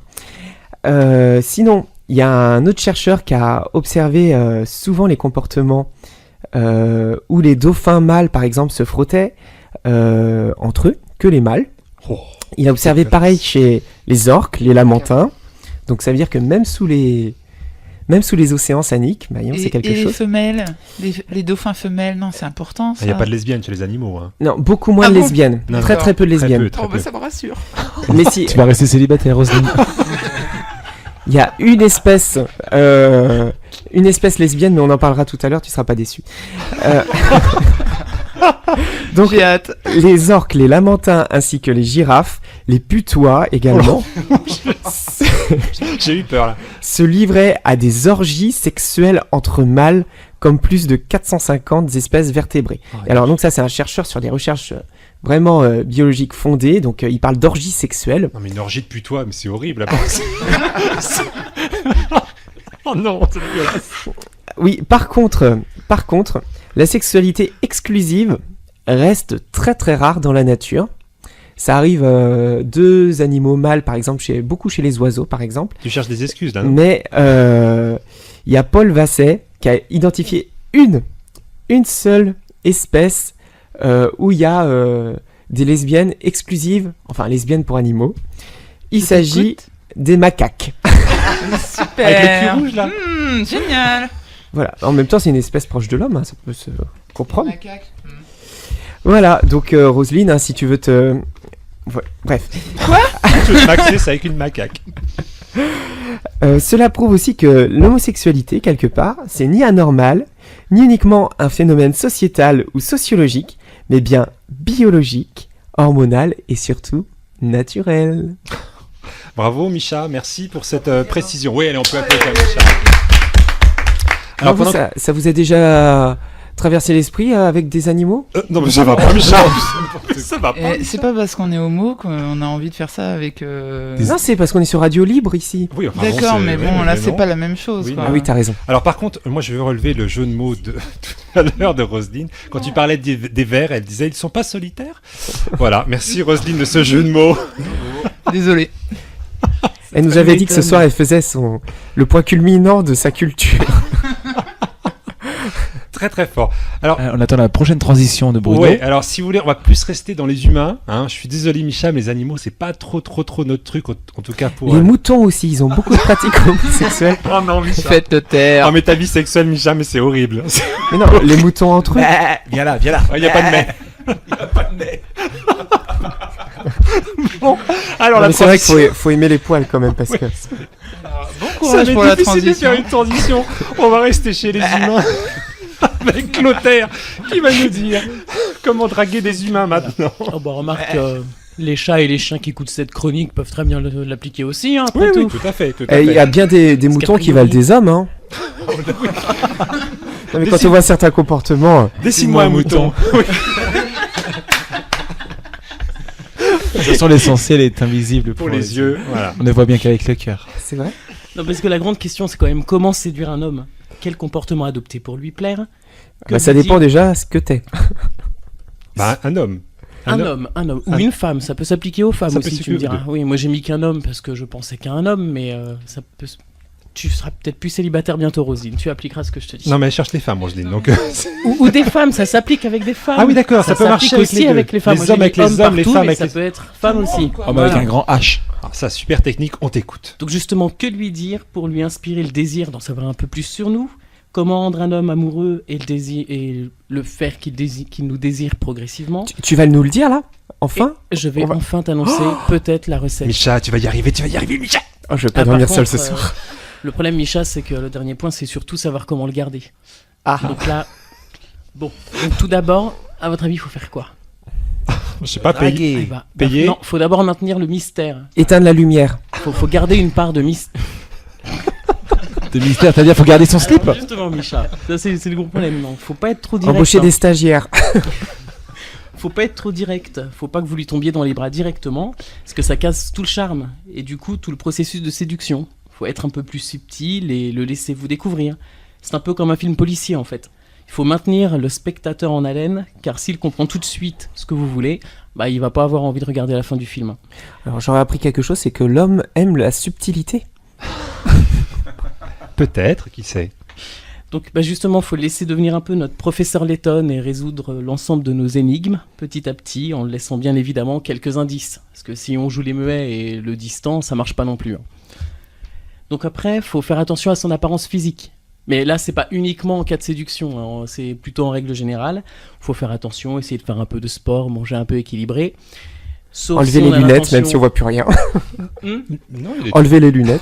Sinon, il y a un autre chercheur qui a observé souvent les comportements où les dauphins mâles, par exemple, se frottaient entre eux, que les mâles. Il a observé pareil chez les orques, les lamantins. Donc ça veut dire que même sous les océans saniques, c'est quelque chose. Et les femelles, les dauphins femelles, non, c'est important ça. Il n'y a pas de lesbiennes chez les animaux. Hein. Non, beaucoup moins de lesbiennes. Non, très peu de lesbiennes. Très peu. Ça me rassure. Mais si... Tu vas rester célibataire, Roselyne. Il y a une espèce lesbienne, mais on en parlera tout à l'heure, tu seras pas déçu. Donc, j'ai hâte. Les orques, les lamantins, ainsi que les girafes, les putois également, j'ai eu peur là. se livraient à des orgies sexuelles entre mâles, comme plus de 450 espèces vertébrées. Et alors donc ça, c'est un chercheur sur des recherches vraiment biologiques fondées, donc il parle d'orgies sexuelles. Non mais une orgie de putois, mais c'est horrible là. Oh non, c'est dégueulasse. Oui, par contre, la sexualité exclusive reste très très rare dans la nature. Ça arrive deux animaux mâles, par exemple, beaucoup chez les oiseaux, par exemple. Tu cherches des excuses là, non ? Mais il y a Paul Vasset qui a identifié une seule espèce où il y a des lesbiennes exclusives, enfin lesbiennes pour animaux. Il s'agit des macaques. Super. Avec le cul rouge là. Génial. Voilà. En même temps, c'est une espèce proche de l'homme, hein, ça peut se comprendre. Macaque. Voilà. Donc Roselyne, hein, si tu veux te... Bref. Quoi ? Tu veux te maxer, c'est avec une macaque. Cela prouve aussi que l'homosexualité, quelque part, c'est ni anormal, ni uniquement un phénomène sociétal ou sociologique, mais bien biologique, hormonal et surtout naturel. Bravo Micha, merci pour cette précision. Oui, allez, on peut applaudir Micha. Alors vous, ça vous a déjà traversé l'esprit avec des animaux ? Non mais ça va pas Micha. Ça va pas. C'est pas parce qu'on est homo qu'on a envie de faire ça avec... Non, c'est parce qu'on est sur Radio Libre ici. Oui, enfin, d'accord, mais bon, là c'est pas la même chose. Oui, quoi. Ah oui, t'as raison. Alors par contre, moi je veux relever le jeu de mots de tout à l'heure de Roselyne. Quand tu parlais des vers, elle disait ils sont pas solitaires. Voilà, merci Roselyne de ce jeu de mots. Désolé. Elle nous avait dit que ce soir elle faisait le point culminant de sa culture. très très fort. Alors, on attend la prochaine transition de Bruno. ouais, alors si vous voulez, on va plus rester dans les humains. Hein. Je suis désolé, Micha, mais les animaux, c'est pas trop notre truc, en tout cas pour. Les moutons aussi, ils ont beaucoup de pratiques homosexuelles. Oh non, Micha. Faites le taire. Oh, mais ta vie sexuelle, Micha, mais c'est horrible. Mais non, les moutons entre eux. Viens là, viens là. Il n'y a pas de mais. Bon, alors Non, la mais c'est vrai transition. qu'il faut aimer les poils quand même parce que. Bon Ça courage va pour être la difficile de transition. faire une transition. On va rester chez les humains avec Clotaire qui va nous dire comment draguer des humains maintenant. Oh bah remarque, les chats et les chiens qui écoutent cette chronique peuvent très bien l'appliquer aussi, hein, Oui, après oui, tout. tout à fait. Tout à Il y fait. a bien des moutons qui valent des hommes, hein. Non, mais quand on voit certains comportements. Dessine-moi un mouton. Oui. De toute façon, l'essentiel est invisible Pour les yeux. Voilà. On ne voit bien qu'avec le cœur. C'est vrai. Non, parce que la grande question, c'est quand même comment séduire un homme. Quel comportement adopter pour lui plaire. Bah, ça dépend déjà ce que t'es. Bah, un homme. Un homme. Ou une femme, ça peut s'appliquer aux femmes Ça peut aussi, tu s'appliquer me diras. aux deux. Oui, moi j'ai mis qu'un homme parce que je pensais qu'à un homme, mais ça peut... Tu seras peut-être plus célibataire bientôt, Rosine, tu appliqueras ce que je te dis. Non, mais elle cherche les femmes, Roselyne. Donc, Ou des femmes, ça s'applique avec des femmes. Ah oui, d'accord, ça peut marcher s'applique avec aussi les deux. avec les femmes. Les Moi, j'ai hommes avec mis les hommes, les partout, femmes mais avec ça les- peut être femme aussi. Homme avec un grand H. alors ça, super technique, on t'écoute. Donc justement, que lui dire pour lui inspirer le désir d'en savoir un peu plus sur nous? Comment rendre un homme amoureux et le faire qu'il nous désire progressivement? Tu vas nous le dire là? Enfin? Et je vais On va- enfin t'annoncer peut-être la recette. Micha, tu vas y arriver, Micha. Oh, je vais pas Ah, dormir par seul contre, ce soir. Le problème, Micha, c'est que le dernier point, c'est surtout savoir comment le garder. Ah. Donc là, bon. Donc tout d'abord, à votre avis, il faut faire quoi? Je sais pas, payer. Eh bah, Payer. Non, faut d'abord maintenir le mystère. Éteindre la lumière. Faut garder une part de mystère. De mystère, c'est-à-dire faut garder son slip. Justement, Micha, ça c'est le gros problème. Non, faut pas être trop direct. Embaucher hein. des stagiaires. Faut pas être trop direct. Faut pas que vous lui tombiez dans les bras directement, parce que ça casse tout le charme et du coup tout le processus de séduction. Faut être un peu plus subtil et le laisser vous découvrir. C'est un peu comme un film policier en fait. Il faut maintenir le spectateur en haleine, car s'il comprend tout de suite ce que vous voulez, bah il va pas avoir envie de regarder la fin du film. Alors j'aurais appris quelque chose, c'est que l'homme aime la subtilité. Peut-être, qui sait. Donc bah justement, faut le laisser devenir un peu notre professeur Letton et résoudre l'ensemble de nos énigmes petit à petit, en laissant bien évidemment quelques indices. Parce que si on joue les muets et le distant, ça marche pas non plus. Hein. Donc après, faut faire attention à son apparence physique. Mais là, c'est pas uniquement en cas de séduction, hein, c'est plutôt en règle générale. Faut faire attention, essayer de faire un peu de sport, manger un peu équilibré. Sauf Enlever si les on a lunettes, l'intention- même si on voit plus rien. Non, il est... Enlever les lunettes.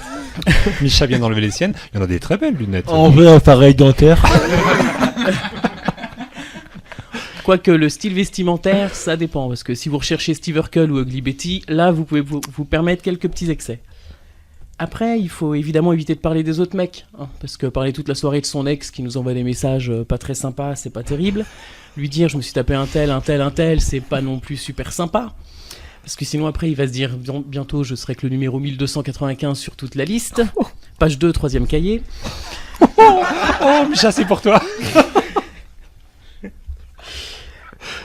Micha vient d'enlever les siennes. Il y en a des très belles lunettes. On veut un appareil dentaire. Quoique le style vestimentaire, ça dépend. Parce que si vous recherchez Steve Urkel ou Ugly Betty, là, vous pouvez vous permettre quelques petits excès. Après, il faut évidemment éviter de parler des autres mecs. Hein, parce que parler toute la soirée de son ex qui nous envoie des messages pas très sympas, c'est pas terrible. Lui dire je me suis tapé un tel, c'est pas non plus super sympa. Parce que sinon après il va se dire bientôt je serai que le numéro 1295 sur toute la liste. Page 2, 3e cahier. Oh, Micha, c'est pour toi.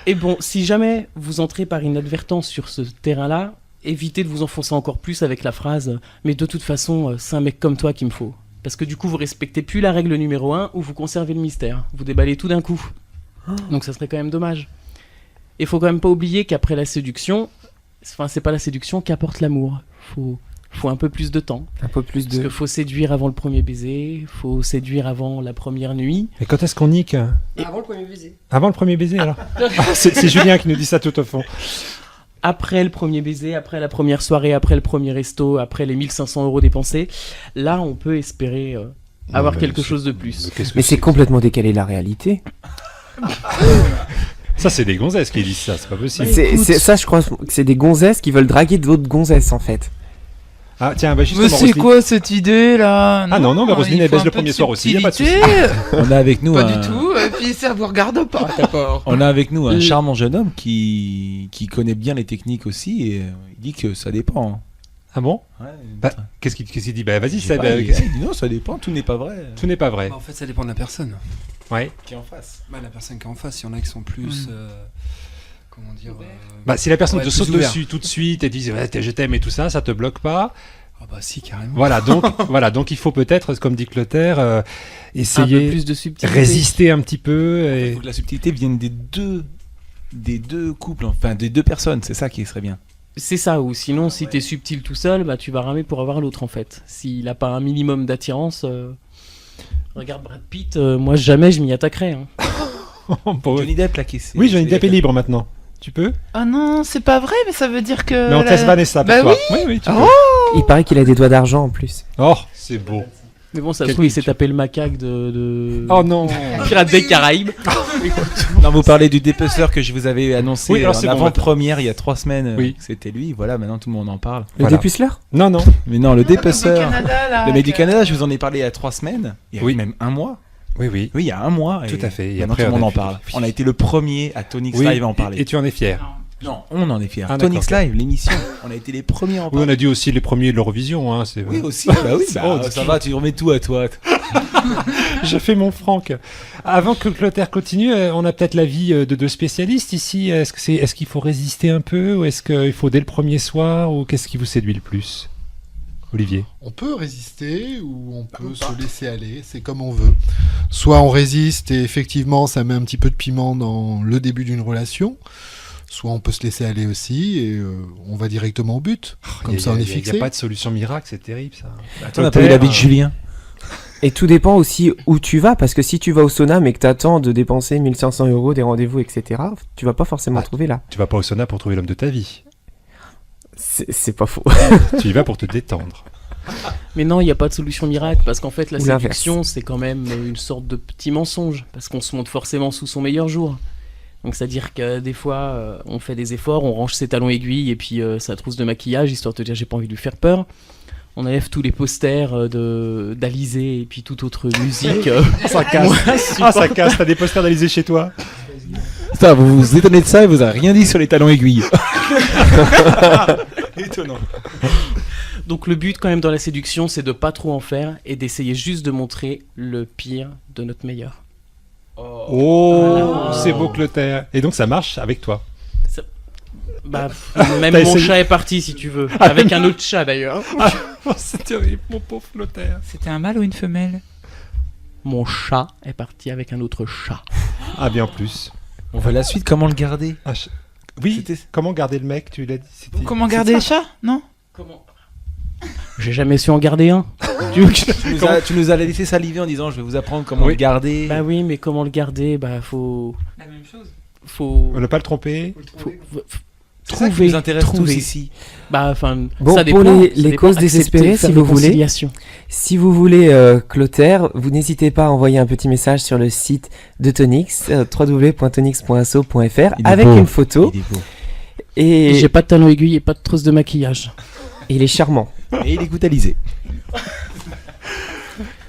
Et bon, si jamais vous entrez par inadvertance sur ce terrain-là, évitez de vous enfoncer encore plus avec la phrase « Mais de toute façon, c'est un mec comme toi qu'il me faut ». Parce que du coup, vous respectez plus la règle numéro 1 où vous conservez le mystère. Vous déballez tout d'un coup. Donc ça serait quand même dommage. Et faut quand même pas oublier qu'après la séduction, enfin c'est pas la séduction qu'apporte l'amour. Faut un peu plus de temps. Un peu plus Parce de... que faut séduire avant le premier baiser, faut séduire avant la première nuit. Et quand est-ce qu'on nique? Avant le premier baiser. Avant le premier baiser, alors. C'est Julien qui nous dit ça tout au fond. Après le premier baiser, après la première soirée, après le premier resto, après les 1500 € dépensés, là on peut espérer avoir mais quelque c'est- chose de plus. Qu'est-ce que Mais c'est complètement décalé de la réalité. Ça, c'est des gonzesses qui disent ça, c'est pas possible. Ça, je crois que c'est des gonzesses qui veulent draguer d'autres gonzesses en fait. Ah, tiens, bah justement. Mais c'est Roselyne- quoi cette idée là? Ah non, mais Roselyne, il elle faut baisse un le peu de premier soir aussi, y a pas de souci. subtilité. On a avec nous Pas un... du tout, et puis ça vous regarde pas d'abord. On a avec nous un charmant jeune homme qui connaît bien les techniques aussi et il dit que ça dépend. Ah bon? Ouais, Bah, qu'est-ce qu'il dit? Bah, vas-y, je sais ça. pas, il dit non, ça dépend, tout n'est pas vrai. Tout n'est pas vrai. Bah, en fait, ça dépend de la personne. Ouais. Qui est en face. Bah, la personne qui est en face, il y en a qui sont plus. Comment dire Bah, si la personne ouais, te plus saute ouvert. dessus tout de suite et te dit ouais, je t'aime et tout ça, ça te bloque pas. Ah bah si, carrément. Voilà, donc il faut peut-être, comme dit Clotaire, essayer Un peu plus de subtilité. résister un petit peu. Il Et... faut que la subtilité vienne des deux couples, enfin des deux personnes, c'est ça qui serait bien. C'est ça, ou sinon, si t'es subtil tout seul, bah tu vas ramer pour avoir l'autre en fait. S'il a pas un minimum d'attirance, regarde Brad Pitt, moi jamais je m'y attaquerais. Hein. Johnny Depp là qui Oui, Johnny Depp est libre maintenant. Tu peux? Ah non, c'est pas vrai, mais ça veut dire que. Mais on te laisse Vanessa pour Bah toi. oui. Oui, tu peux. Il paraît qu'il a des doigts d'argent en plus. Oh, c'est beau. Mais bon, ça se Quelle trouve, il s'est culture. tapé le macaque de... Oh non. Pirates des Caraïbes. Non, vous parlez du dépeceur que je vous avais annoncé Oui, alors en c'est bon, avant-première il y a 3 semaines. Oui. C'était lui, voilà, maintenant tout le monde en parle. Le Voilà. dépuceleur? Non. Mais non, le Du dépeceur. Canada, là. Le mec du Canada, je vous en ai parlé il y a 3 semaines. Il y a Oui. même un mois. Oui. Oui, il y a un mois. Tout à fait. Et Maintenant après, tout le on monde a en pu- parle. On a été le premier à Tonix Oui, Live à en parler. et tu en es fier. Non, on en est fiers. Ah, Tonix d'accord, Live, l'émission. On a été les premiers à en Oui, parler. on a dit aussi les premiers de l'Eurovision. Hein, c'est... Oui, aussi. Bah oui, Oh, ça va, tu remets tout à toi. Je fais mon Franck. Avant que Clotaire continue, on a peut-être l'avis de deux spécialistes ici. Est-ce qu'il faut résister un peu ou est-ce qu'il faut dès le premier soir ou qu'est-ce qui vous séduit le plus, Olivier? On peut résister ou on peut se laisser aller, c'est comme on veut. Soit on résiste et effectivement ça met un petit peu de piment dans le début d'une relation, soit on peut se laisser aller aussi et on va directement au but. Comme ça on est Il fixé. n'y a pas de solution miracle, c'est terrible ça. On n'a pas eu la vie de Julien. Et tout dépend aussi où tu vas, parce que si tu vas au sauna mais que t'attends de dépenser 1500 €, des rendez-vous, etc., tu vas pas forcément trouver là. Tu vas pas au sauna pour trouver l'homme de ta vie. C'est pas faux. Tu y vas pour te détendre. Mais non, il n'y a pas de solution miracle, parce qu'en fait, la Ou l'inverse. séduction, c'est quand même une sorte de petit mensonge, parce qu'on se montre forcément sous son meilleur jour. Donc, c'est-à-dire que des fois, on fait des efforts, on range ses talons aiguilles et puis sa trousse de maquillage, histoire de te dire j'ai pas envie de lui faire peur. On enlève tous les posters d'Alizé et puis toute autre musique. Ça casse. Ça casse. T'as des posters d'Alizé chez toi? Putain, vous vous étonnez de ça et vous avez rien dit sur les talons aiguilles. Étonnant. Donc le but quand même dans la séduction, c'est de pas trop en faire et d'essayer juste de montrer le pire de notre meilleur. Oh, c'est beau Clotaire. Et donc ça marche avec toi? Bah, même T'as mon essayé- chat est parti si tu veux. Avec un autre chat d'ailleurs. Oh, c'est terrible, mon pauvre Clotaire. C'était un mâle ou une femelle? Mon chat est parti avec un autre chat. Ah, bien plus. On veut la suite, comment le garder? Oui, comment garder le mec, tu l'as dit? Comment garder le chat? Non? J'ai jamais su en garder un. Tu veux que- Tu nous as laissé saliver en disant je vais vous apprendre comment le garder. Bah oui, mais comment le garder? Bah faut. La même chose. Faut. Ne pas le tromper. C'est ça qui nous intéresse tous ici. Bah enfin. Bon, ça dépend, pour ça les dépend, causes accepter, désespérées, faire si des vous voulez, conciliations. si vous voulez Clotaire, vous n'hésitez pas à envoyer un petit message sur le site de Tonix, www.tonix.asso.fr, avec beau. une photo. Il est beau. Et J'ai pas de talons aiguilles et pas de trousse de maquillage. il est charmant. Et il écoute Alizé.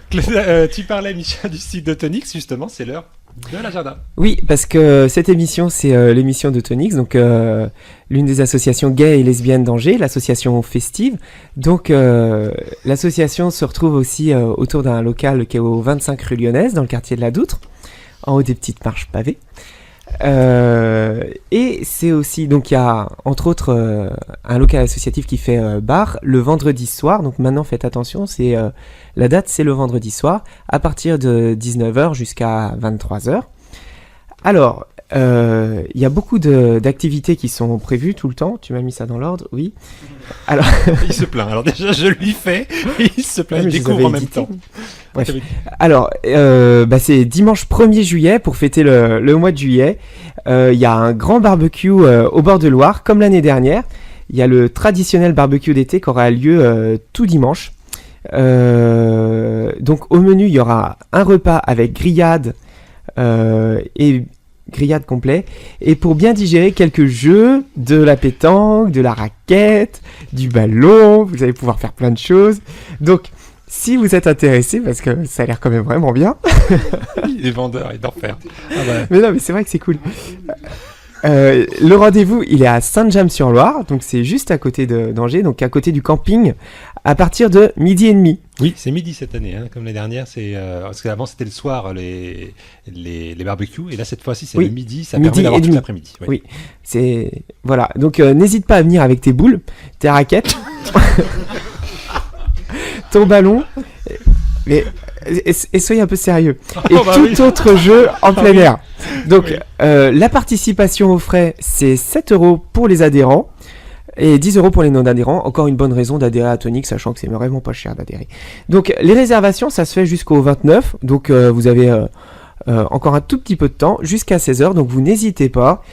Tu parlais, Michel, du site de Tonix, justement, c'est l'heure de l'agenda. Oui, parce que cette émission, c'est l'émission de Tonix, donc l'une des associations gays et lesbiennes d'Angers, l'association festive. Donc l'association se retrouve aussi autour d'un local qui est au 25 rue Lyonnaise, dans le quartier de la Doutre, en haut des petites marches pavées. Et c'est aussi, donc il y a entre autres un local associatif qui fait bar le vendredi soir. Donc maintenant faites attention, c'est la date c'est le vendredi soir à partir de 19h jusqu'à 23h. Alors il y a beaucoup d'activités qui sont prévues tout le temps. Tu m'as mis ça dans l'ordre, oui. Alors Il se plaint. Alors déjà, je lui fais et il se plaint. Ouais, Il mais je les découvre avais en même édités. temps. Bref. Alors, c'est dimanche 1er juillet pour fêter le mois de juillet. Il y a un grand barbecue au bord de Loire, comme l'année dernière. Il y a le traditionnel barbecue d'été qui aura lieu tout dimanche. Donc au menu, il y aura un repas avec grillade et grillade complet. Et pour bien digérer, quelques jeux, de la pétanque, de la raquette, du ballon. Vous allez pouvoir faire plein de choses. Donc, si vous êtes intéressé, parce que ça a l'air quand même vraiment bien. Les vendeurs, ils d'enfer. Mais non, mais c'est vrai que c'est cool. Le rendez-vous, il est à Saint-James-sur-Loire, donc c'est juste à côté d'Angers, donc à côté du camping, à partir de 12h30. Oui, c'est midi cette année, hein, comme l'année dernière. Parce qu'avant c'était le soir les barbecues, et là cette fois-ci c'est Oui, le midi. Ça midi permet d'avoir et tout demi. l'après-midi. Oui, c'est voilà. Donc n'hésite pas à venir avec tes boules, tes raquettes. ton ballon. Mais et soyez un peu sérieux. Et Oh, bah tout oui. autre jeu en plein oui. air. Donc, Oui. la participation aux frais, c'est 7 € pour les adhérents et 10 € pour les non-adhérents. Encore une bonne raison d'adhérer à Tonic, sachant que c'est vraiment pas cher d'adhérer. Donc, les réservations, ça se fait jusqu'au 29. Donc, vous avez encore un tout petit peu de temps, jusqu'à 16h. Donc, vous n'hésitez pas.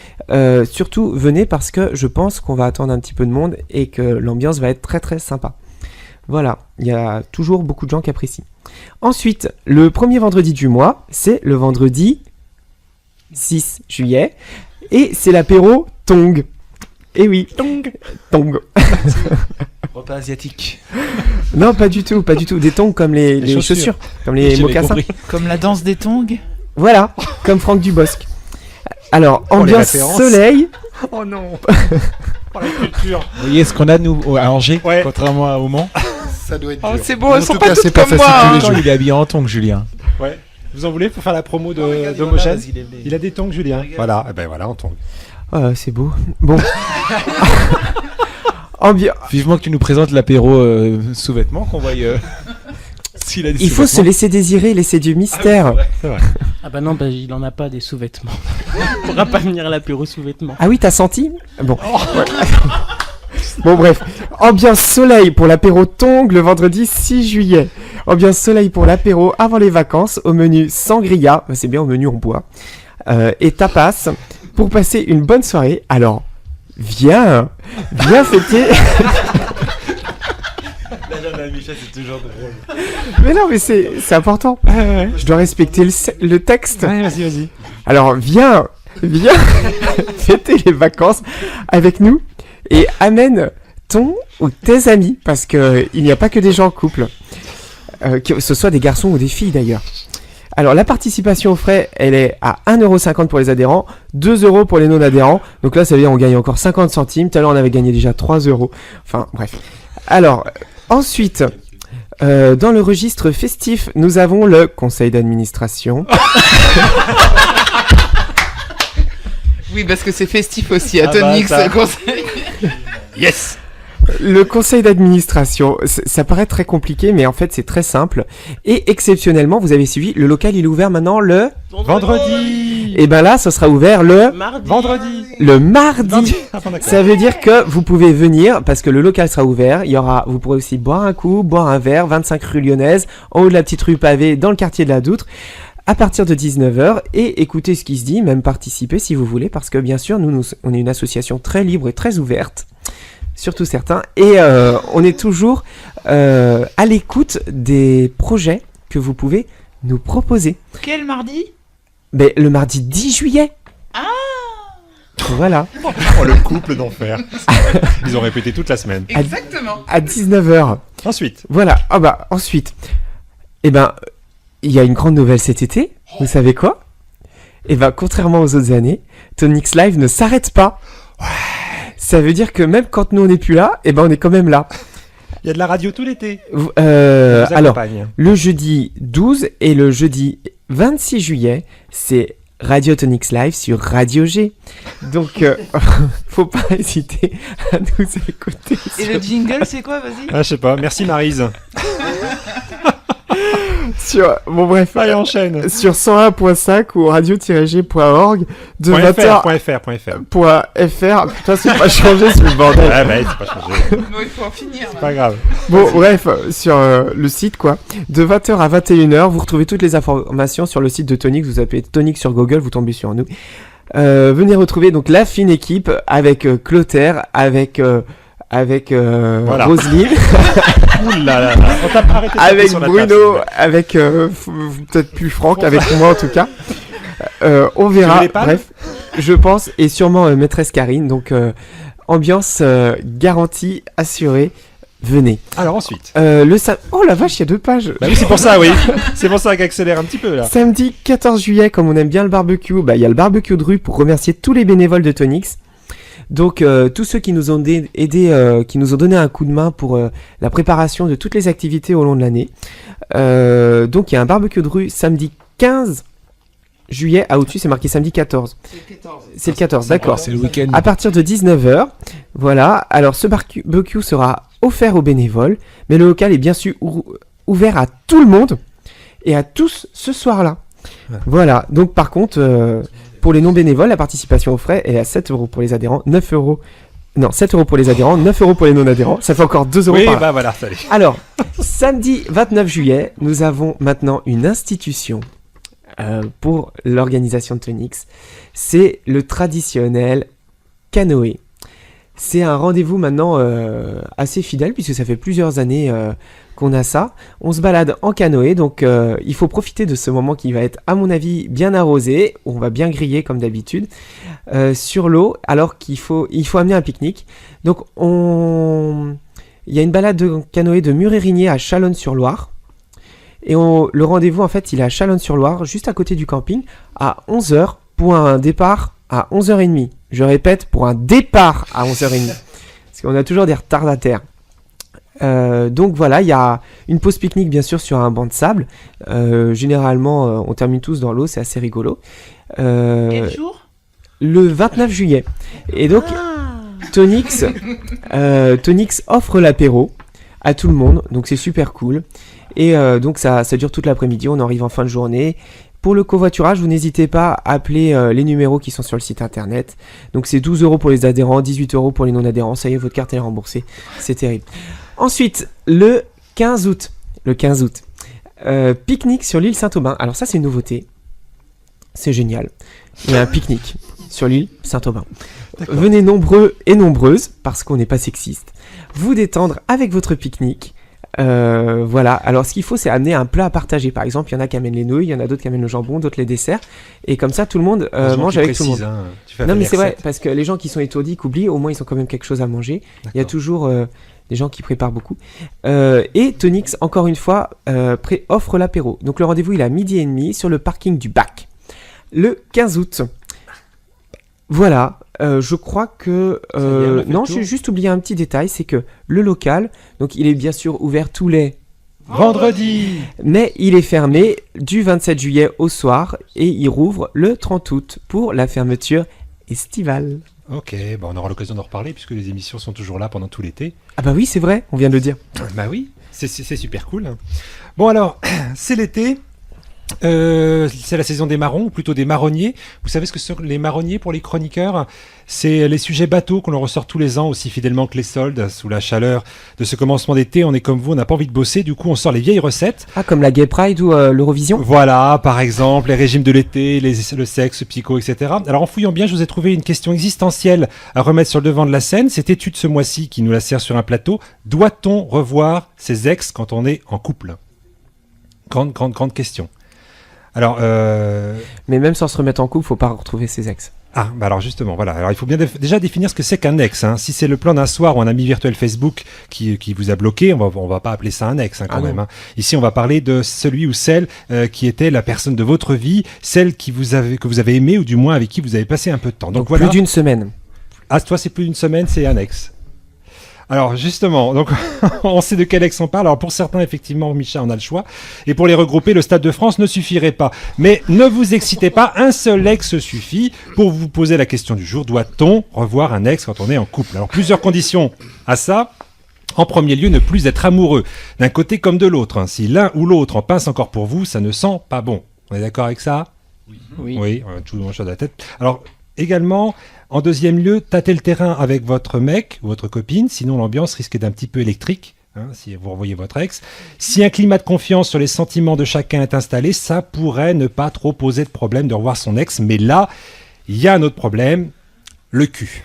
Surtout, venez parce que je pense qu'on va attendre un petit peu de monde et que l'ambiance va être très très sympa. Voilà, il y a toujours beaucoup de gens qui apprécient. Ensuite, le premier vendredi du mois, c'est le vendredi 6 juillet. Et c'est l'apéro Tong. Eh oui, Tong. Tong. Repas asiatique. Non, pas du tout, pas du tout. Des tongs comme les chaussures, comme les J'avais mocassins. compris. Comme la danse des tongs. Voilà, comme Franck Dubosc. Alors, Oh, les ambiance références. soleil. Oh non. Oh, la culture. Vous voyez ce qu'on a nous à Angers, Ouais. contrairement à Mans. Ça doit être Oh, dur. c'est bon, En elles sont tout pas cas, toutes c'est pas comme facile moi, tous hein. les Attends, jours. il est habillé en tongs, Julien. Ouais. Vous en voulez pour faire la promo Regardez, d'Homogène voilà, Il a des tongs, Julien. Voilà, eh ben voilà, en tongs. Oh, c'est beau. Bon. Vivement que tu nous présentes l'apéro sous-vêtements, qu'on voie s'il a des Il faut se sous-vêtements. laisser désirer, laisser du mystère. C'est vrai. Ah bah non, bah, il en a pas des sous-vêtements. Il pourra pas venir à l'apéro sous-vêtements. Ah oui, t'as senti? Bon. Ouais. Bon, bref. Ambiance soleil pour l'apéro Tong le vendredi 6 juillet. Ambiance soleil pour l'apéro avant les vacances. Au menu sangria. Bah, c'est bien, au menu on boit. Et tapas. Pour passer une bonne soirée. Alors, viens fêter. c'est toujours drôle. Mais non, mais c'est important. Je dois respecter le texte. Ouais, vas-y. Alors, viens fêter les vacances avec nous et amène ton ou tes amis, parce que il n'y a pas que des gens en couple, que ce soit des garçons ou des filles d'ailleurs. Alors, la participation aux frais, elle est à 1,50 € pour les adhérents, 2 € pour les non-adhérents. Donc là, ça veut dire on gagne encore 50 centimes. Tout à l'heure, on avait gagné déjà 3 €. Enfin, bref. Alors, ensuite, dans le registre festif, nous avons le conseil d'administration. Oui, parce que c'est festif aussi à Ah bah, Tonic, ça. ce conseil. Yes. Le conseil d'administration, ça paraît très compliqué, mais en fait c'est très simple. Et exceptionnellement, vous avez suivi, le local il est ouvert maintenant le... Vendredi. Et ben là, ce sera ouvert le... Mardi. Vendredi. Le mardi. Ah, bon, d'accord. Ça veut dire que vous pouvez venir, parce que le local sera ouvert, vous pourrez aussi boire un coup, boire un verre, 25 rue Lyonnaise, en haut de la petite rue pavée, dans le quartier de la Doutre, à partir de 19h, et écouter ce qui se dit, même participer si vous voulez, parce que bien sûr, nous on est une association très libre et très ouverte. Surtout certains, et on est toujours à l'écoute des projets que vous pouvez nous proposer. Quel mardi? Mais le mardi 10 juillet. Ah. Voilà. Oh, le couple d'enfer. Ils ont répété toute la semaine. Exactement. À 19h. Ensuite. Voilà. Ah bah ensuite. Eh ben, il y a une grande nouvelle cet été. Vous savez quoi? Eh ben, contrairement aux autres années, Tonic's Live ne s'arrête pas. Ça veut dire que même quand nous on n'est plus là, eh ben on est quand même là. Il y a de la radio tout l'été. Alors, le jeudi 12 et le jeudi 26 juillet, c'est Radio Tonic's Live sur Radio G. Donc, faut pas hésiter à nous écouter. Et le jingle, c'est quoi? Vas-y. Ah, je sais pas. Merci Maryse. Bon bref, allez, enchaîne. Sur 101.5 ou radio-g.org de .fr. Putain, c'est pas changé ce bordel. Ah bah, c'est pas changé. Bon, il faut en finir. C'est pas grave. Bon, bref, sur le site, quoi. De 20h à 21h, vous retrouvez toutes les informations sur le site de Tonic. Vous appelez Tonic sur Google, vous tombez sur nous. Venez retrouver donc la fine équipe avec Clotaire, avec Voilà. Roselyne, Ouh là là là. On t'a pas arrêté de taper avec sur la Bruno, table, avec peut-être plus Franck, avec moi en tout cas. On Tu veux verra. les palmes Bref, je pense, et sûrement maîtresse Karine. Donc ambiance garantie, assurée. Venez. Alors ensuite. Oh la vache, il y a 2 pages. Bah oui, c'est pour ça, oui. C'est pour ça qu'accélère un petit peu là. Samedi 14 juillet, comme on aime bien le barbecue, bah il y a le barbecue de rue pour remercier tous les bénévoles de Tonix. Donc tous ceux qui nous ont aidés, qui nous ont donné un coup de main pour la préparation de toutes les activités au long de l'année. Donc il y a un barbecue de rue samedi 15 juillet. Ah, au-dessus, c'est marqué samedi 14. C'est le 14, d'accord. C'est le week-end. À partir de 19h, voilà. Alors, ce barbecue sera offert aux bénévoles, mais le local est bien sûr ouvert à tout le monde et à tous ce soir-là. Ouais. Voilà. Donc, par contre, pour les non-bénévoles, la participation aux frais est à 7 € pour les adhérents, 9 €. Non, 7 € pour les adhérents, 9 € pour les non-adhérents. Ça fait encore 2 € Oui, par bah voilà, salut. Alors, samedi 29 juillet, nous avons maintenant une institution pour l'organisation de Tonix. C'est le traditionnel canoë. C'est un rendez-vous maintenant assez fidèle puisque ça fait plusieurs années qu'on a ça. On se balade en canoë, donc il faut profiter de ce moment qui va être, à mon avis, bien arrosé. On va bien griller comme d'habitude sur l'eau, alors il faut amener un pique-nique. Donc il y a une balade de canoë de Murérigné à Chalonnes-sur-Loire. Et le rendez-vous, en fait, il est à Chalonnes-sur-Loire, juste à côté du camping, à 11h pour un départ à 11h30. Je répète, pour un départ à 11h30. Parce qu'on a toujours des retardataires. Donc voilà, il y a une pause pique-nique, bien sûr, sur un banc de sable. Généralement, on termine tous dans l'eau, c'est assez rigolo. Quel jour ? Le 29 juillet. Et donc, Tonix offre l'apéro à tout le monde, donc c'est super cool. Et donc ça dure toute l'après-midi, on arrive en fin de journée. Pour le covoiturage, vous n'hésitez pas à appeler les numéros qui sont sur le site internet. Donc c'est 12 € pour les adhérents, 18 € pour les non-adhérents. Ça y est, votre carte est remboursée. C'est terrible. Ensuite, le 15 août. Pique-nique sur l'île Saint-Aubin. Alors ça, c'est une nouveauté. C'est génial. Il y a un pique-nique sur l'île Saint-Aubin. Venez nombreux et nombreuses, parce qu'on n'est pas sexiste, vous détendre avec votre pique-nique. Voilà, alors ce qu'il faut, c'est amener un plat à partager. Par exemple, il y en a qui amènent les nouilles, il y en a d'autres qui amènent le jambon, d'autres les desserts. Et comme ça, tout le monde mange avec tout le monde. Hein, non, mais c'est vrai, parce que les gens qui sont étourdis, qui oublient, au moins ils ont quand même quelque chose à manger. Il y a toujours des gens qui préparent beaucoup. Et Tonix, encore une fois, offre l'apéro. Donc le rendez-vous, il est à 12h30 sur le parking du Bac. Le 15 août. Voilà, je crois que... non, j'ai juste oublié un petit détail, c'est que le local, donc il est bien sûr ouvert tous les... Vendredi. Mais il est fermé du 27 juillet au soir et il rouvre le 30 août pour la fermeture estivale. Ok, bah on aura l'occasion d'en reparler puisque les émissions sont toujours là pendant tout l'été. Ah bah oui, c'est vrai, on vient de le dire. Bah oui, c'est super cool. Bon alors, c'est l'été. C'est la saison des marrons, ou plutôt des marronniers. Vous savez ce que sont les marronniers pour les chroniqueurs ? C'est les sujets bateaux qu'on leur ressort tous les ans aussi fidèlement que les soldes. Sous la chaleur de ce commencement d'été, on est comme vous, on n'a pas envie de bosser, du coup on sort les vieilles recettes. Ah, comme la Gay Pride ou l'Eurovision ? Voilà, par exemple, les régimes de l'été, le sexe, psycho, etc. Alors en fouillant bien, je vous ai trouvé une question existentielle à remettre sur le devant de la scène. Cette étude ce mois-ci qui nous la sert sur un plateau. Doit-on revoir ses ex quand on est en couple ? Grande question. Alors, mais même sans se remettre en couple, faut pas retrouver ses ex. Ah, bah alors justement, voilà. Alors il faut bien déjà définir ce que c'est qu'un ex. Hein. Si c'est le plan d'un soir ou un ami virtuel Facebook qui vous a bloqué, on va pas appeler ça un ex quand même. Hein. Ici, on va parler de celui ou celle qui était la personne de votre vie, celle que vous avez aimée ou du moins avec qui vous avez passé un peu de temps. Donc voilà. Plus d'une semaine. Ah, toi, c'est plus d'une semaine, c'est un ex. Alors justement, donc on sait de quel ex on parle. Alors pour certains, effectivement, Micha, on a le choix. Et pour les regrouper, le Stade de France ne suffirait pas. Mais ne vous excitez pas, un seul ex suffit pour vous poser la question du jour. Doit-on revoir un ex quand on est en couple ? Alors plusieurs conditions à ça. En premier lieu, ne plus être amoureux, d'un côté comme de l'autre. Hein. Si l'un ou l'autre en pince encore pour vous, ça ne sent pas bon. On est d'accord avec ça ? Oui, on a tout dans la tête. Alors également... En deuxième lieu, tâtez le terrain avec votre mec ou votre copine, sinon l'ambiance risque d'un petit peu électrique, hein, si vous revoyez votre ex. Si un climat de confiance sur les sentiments de chacun est installé, ça pourrait ne pas trop poser de problème de revoir son ex. Mais là, il y a un autre problème, le cul.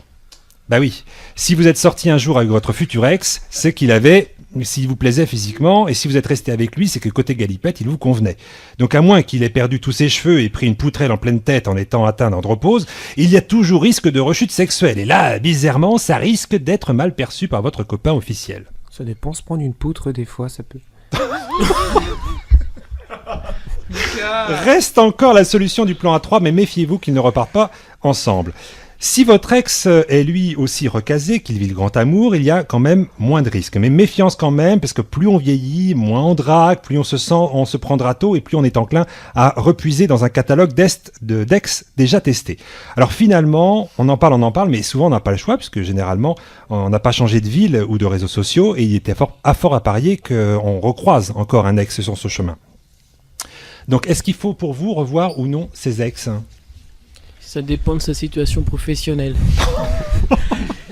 Bah oui, si vous êtes sorti un jour avec votre futur ex, c'est qu'il avait... S'il vous plaisait physiquement, et si vous êtes resté avec lui, c'est que côté galipette, il vous convenait. Donc à moins qu'il ait perdu tous ses cheveux et pris une poutrelle en pleine tête en étant atteint d'andropause, il y a toujours risque de rechute sexuelle. Et là, bizarrement, ça risque d'être mal perçu par votre copain officiel. Ça dépend, se prendre une poutre, des fois, ça peut... Reste encore la solution du plan A3, mais méfiez-vous qu'ils ne repartent pas ensemble. Si votre ex est lui aussi recasé, qu'il vit le grand amour, il y a quand même moins de risques. Mais méfiance quand même, parce que plus on vieillit, moins on drague, plus on se prendra tôt et plus on est enclin à repuiser dans un catalogue d'ex déjà testés. Alors finalement, on en parle, mais souvent on n'a pas le choix, puisque généralement on n'a pas changé de ville ou de réseaux sociaux, et il était fort à parier qu'on recroise encore un ex sur ce chemin. Donc est-ce qu'il faut pour vous revoir ou non ces ex ? Ça dépend de sa situation professionnelle.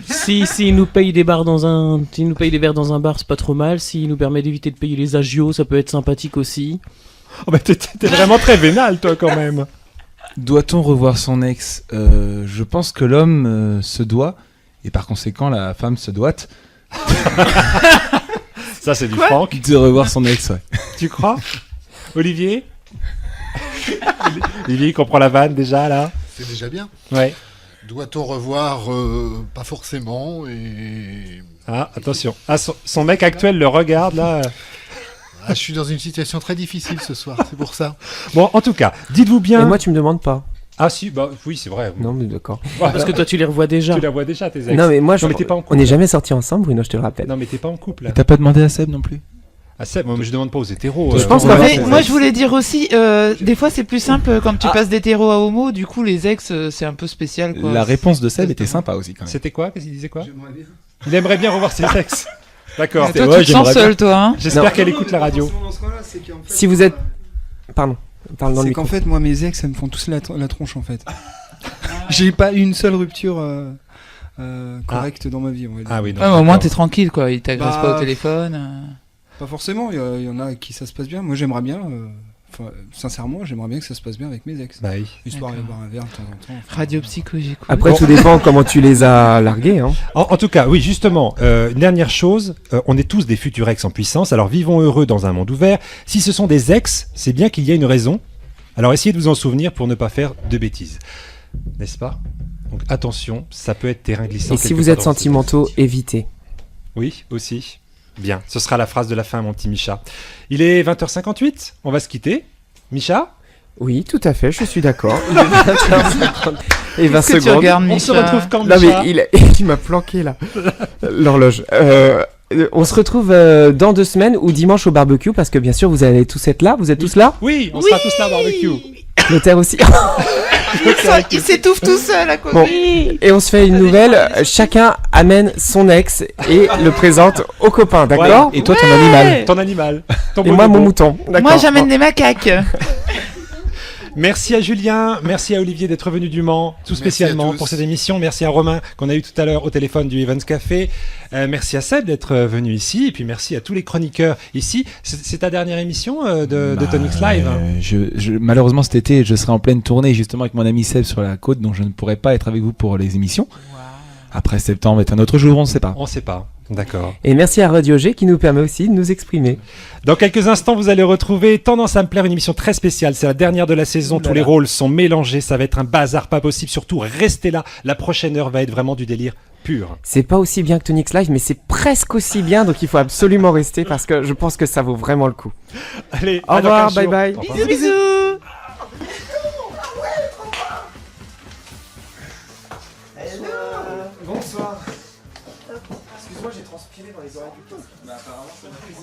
S'il nous paye des verres dans un bar, c'est pas trop mal. S'il nous permet d'éviter de payer les agios, ça peut être sympathique aussi. Oh bah t'es vraiment très vénal, toi, quand même. Doit-on revoir son ex ? Je pense que l'homme se doit, et par conséquent la femme se doit. Ça c'est du Franck. De revoir son ex, ouais. Tu crois ? Olivier ? Olivier comprend la vanne déjà là. C'est déjà bien. Ouais. Doit-on revoir pas forcément et... Ah, attention. Ah, son mec actuel le regarde là. Ah, je suis dans une situation très difficile ce soir, c'est pour ça. Bon, en tout cas, dites-vous bien. Et moi, tu me demandes pas. Ah si, bah oui, c'est vrai. Non, mais d'accord. Parce que toi, tu les revois déjà. Tu les revois déjà, tes ex. Non, mais moi, t'es pas en couple. on n'est jamais sortis ensemble, Bruno, je te le rappelle. Non, mais t'es pas en couple. Là. Et t'as pas demandé à Seb non plus ? Ah Seb, moi je demande pas aux hétéros. Je pense Ouais, qu'en fait, moi je voulais dire aussi, des fois c'est plus simple quand tu passes d'hétéro à homo, du coup les ex c'est un peu spécial quoi. La réponse de Seb était sympa aussi quand même. C'était quoi ? Qu'est-ce qu'il disait quoi ? Il aimerait bien revoir ses ex. D'accord. Mais toi tu te sens seul toi hein. J'espère qu'elle écoute la radio. si vous êtes... Pardon, parle dans le C'est micro. qu'en fait, moi, mes ex, elles me font tous la tronche, en fait. J'ai pas eu une seule rupture correcte dans ma vie, on va dire. Ah oui, donc, Ouais, mais au moins t'es tranquille quoi, il t'agresse Bah, pas au téléphone. Pas forcément, il y en a à qui ça se passe bien. Moi, j'aimerais bien, sincèrement, j'aimerais bien que ça se passe bien avec mes ex. Bah oui. Histoire de D'accord. boire un verre de temps en temps. Radio psycho j'écoute. Après, tout dépend comment tu les as largués. Hein. En tout cas, oui, justement, une dernière chose, on est tous des futurs ex en puissance, alors vivons heureux dans un monde ouvert. Si ce sont des ex, c'est bien qu'il y a une raison. Alors essayez de vous en souvenir pour ne pas faire de bêtises. N'est-ce pas ? Donc attention, ça peut être terrain glissant. Et si quelque vous part êtes dans sentimentaux, évitez. Oui, aussi. Bien, ce sera la phrase de la fin, mon petit Micha. Il est 20h58, on va se quitter. Micha ? Oui, tout à fait, je suis d'accord. Il est 20h50 et 20 Qu'est-ce que tu secondes. regardes, On se Micha retrouve quand, Non, Micha ? mais il m'a planqué là. L'horloge. On se retrouve dans 2 semaines ou dimanche au barbecue parce que bien sûr vous allez tous être là. Vous êtes tous là ? Oui, on sera tous là au barbecue. Notaire aussi. Il s'étouffe tout seul à côté. Bon. Et on se fait une nouvelle. Chacun amène son ex et le présente aux copains, d'accord ? Et toi ton animal. Ton animal. Ton Et moi bonobo. mon mouton. D'accord. Moi j'amène des macaques. Merci à Julien, merci à Olivier d'être venu du Mans, tout Merci spécialement à tous. pour cette émission. Merci à Romain qu'on a eu tout à l'heure au téléphone du Evans Café. Merci à Seb d'être venu ici. Et puis merci à tous les chroniqueurs ici. C'est ta dernière émission de Tonix Live. Malheureusement cet été je serai en pleine tournée justement avec mon ami Seb sur la côte, donc je ne pourrai pas être avec vous pour les émissions. Après septembre est un autre jour, on ne sait pas. On ne sait pas. D'accord. Et merci à Radio G qui nous permet aussi de nous exprimer. Dans quelques instants, vous allez retrouver Tendance à me plaire, une émission très spéciale. C'est la dernière de la saison. Tous les rôles sont mélangés. Ça va être un bazar pas possible. Surtout, restez là. La prochaine heure va être vraiment du délire pur. C'est pas aussi bien que Tonix Live, mais c'est presque aussi bien, donc il faut absolument rester parce que je pense que ça vaut vraiment le coup. Allez, Au à dans revoir, 15 bye jours. bye. Au revoir. Bisous bisous. Bonsoir. Excuse-moi, j'ai transpiré dans les oreilles du poste. Bah apparemment, ça m'a fait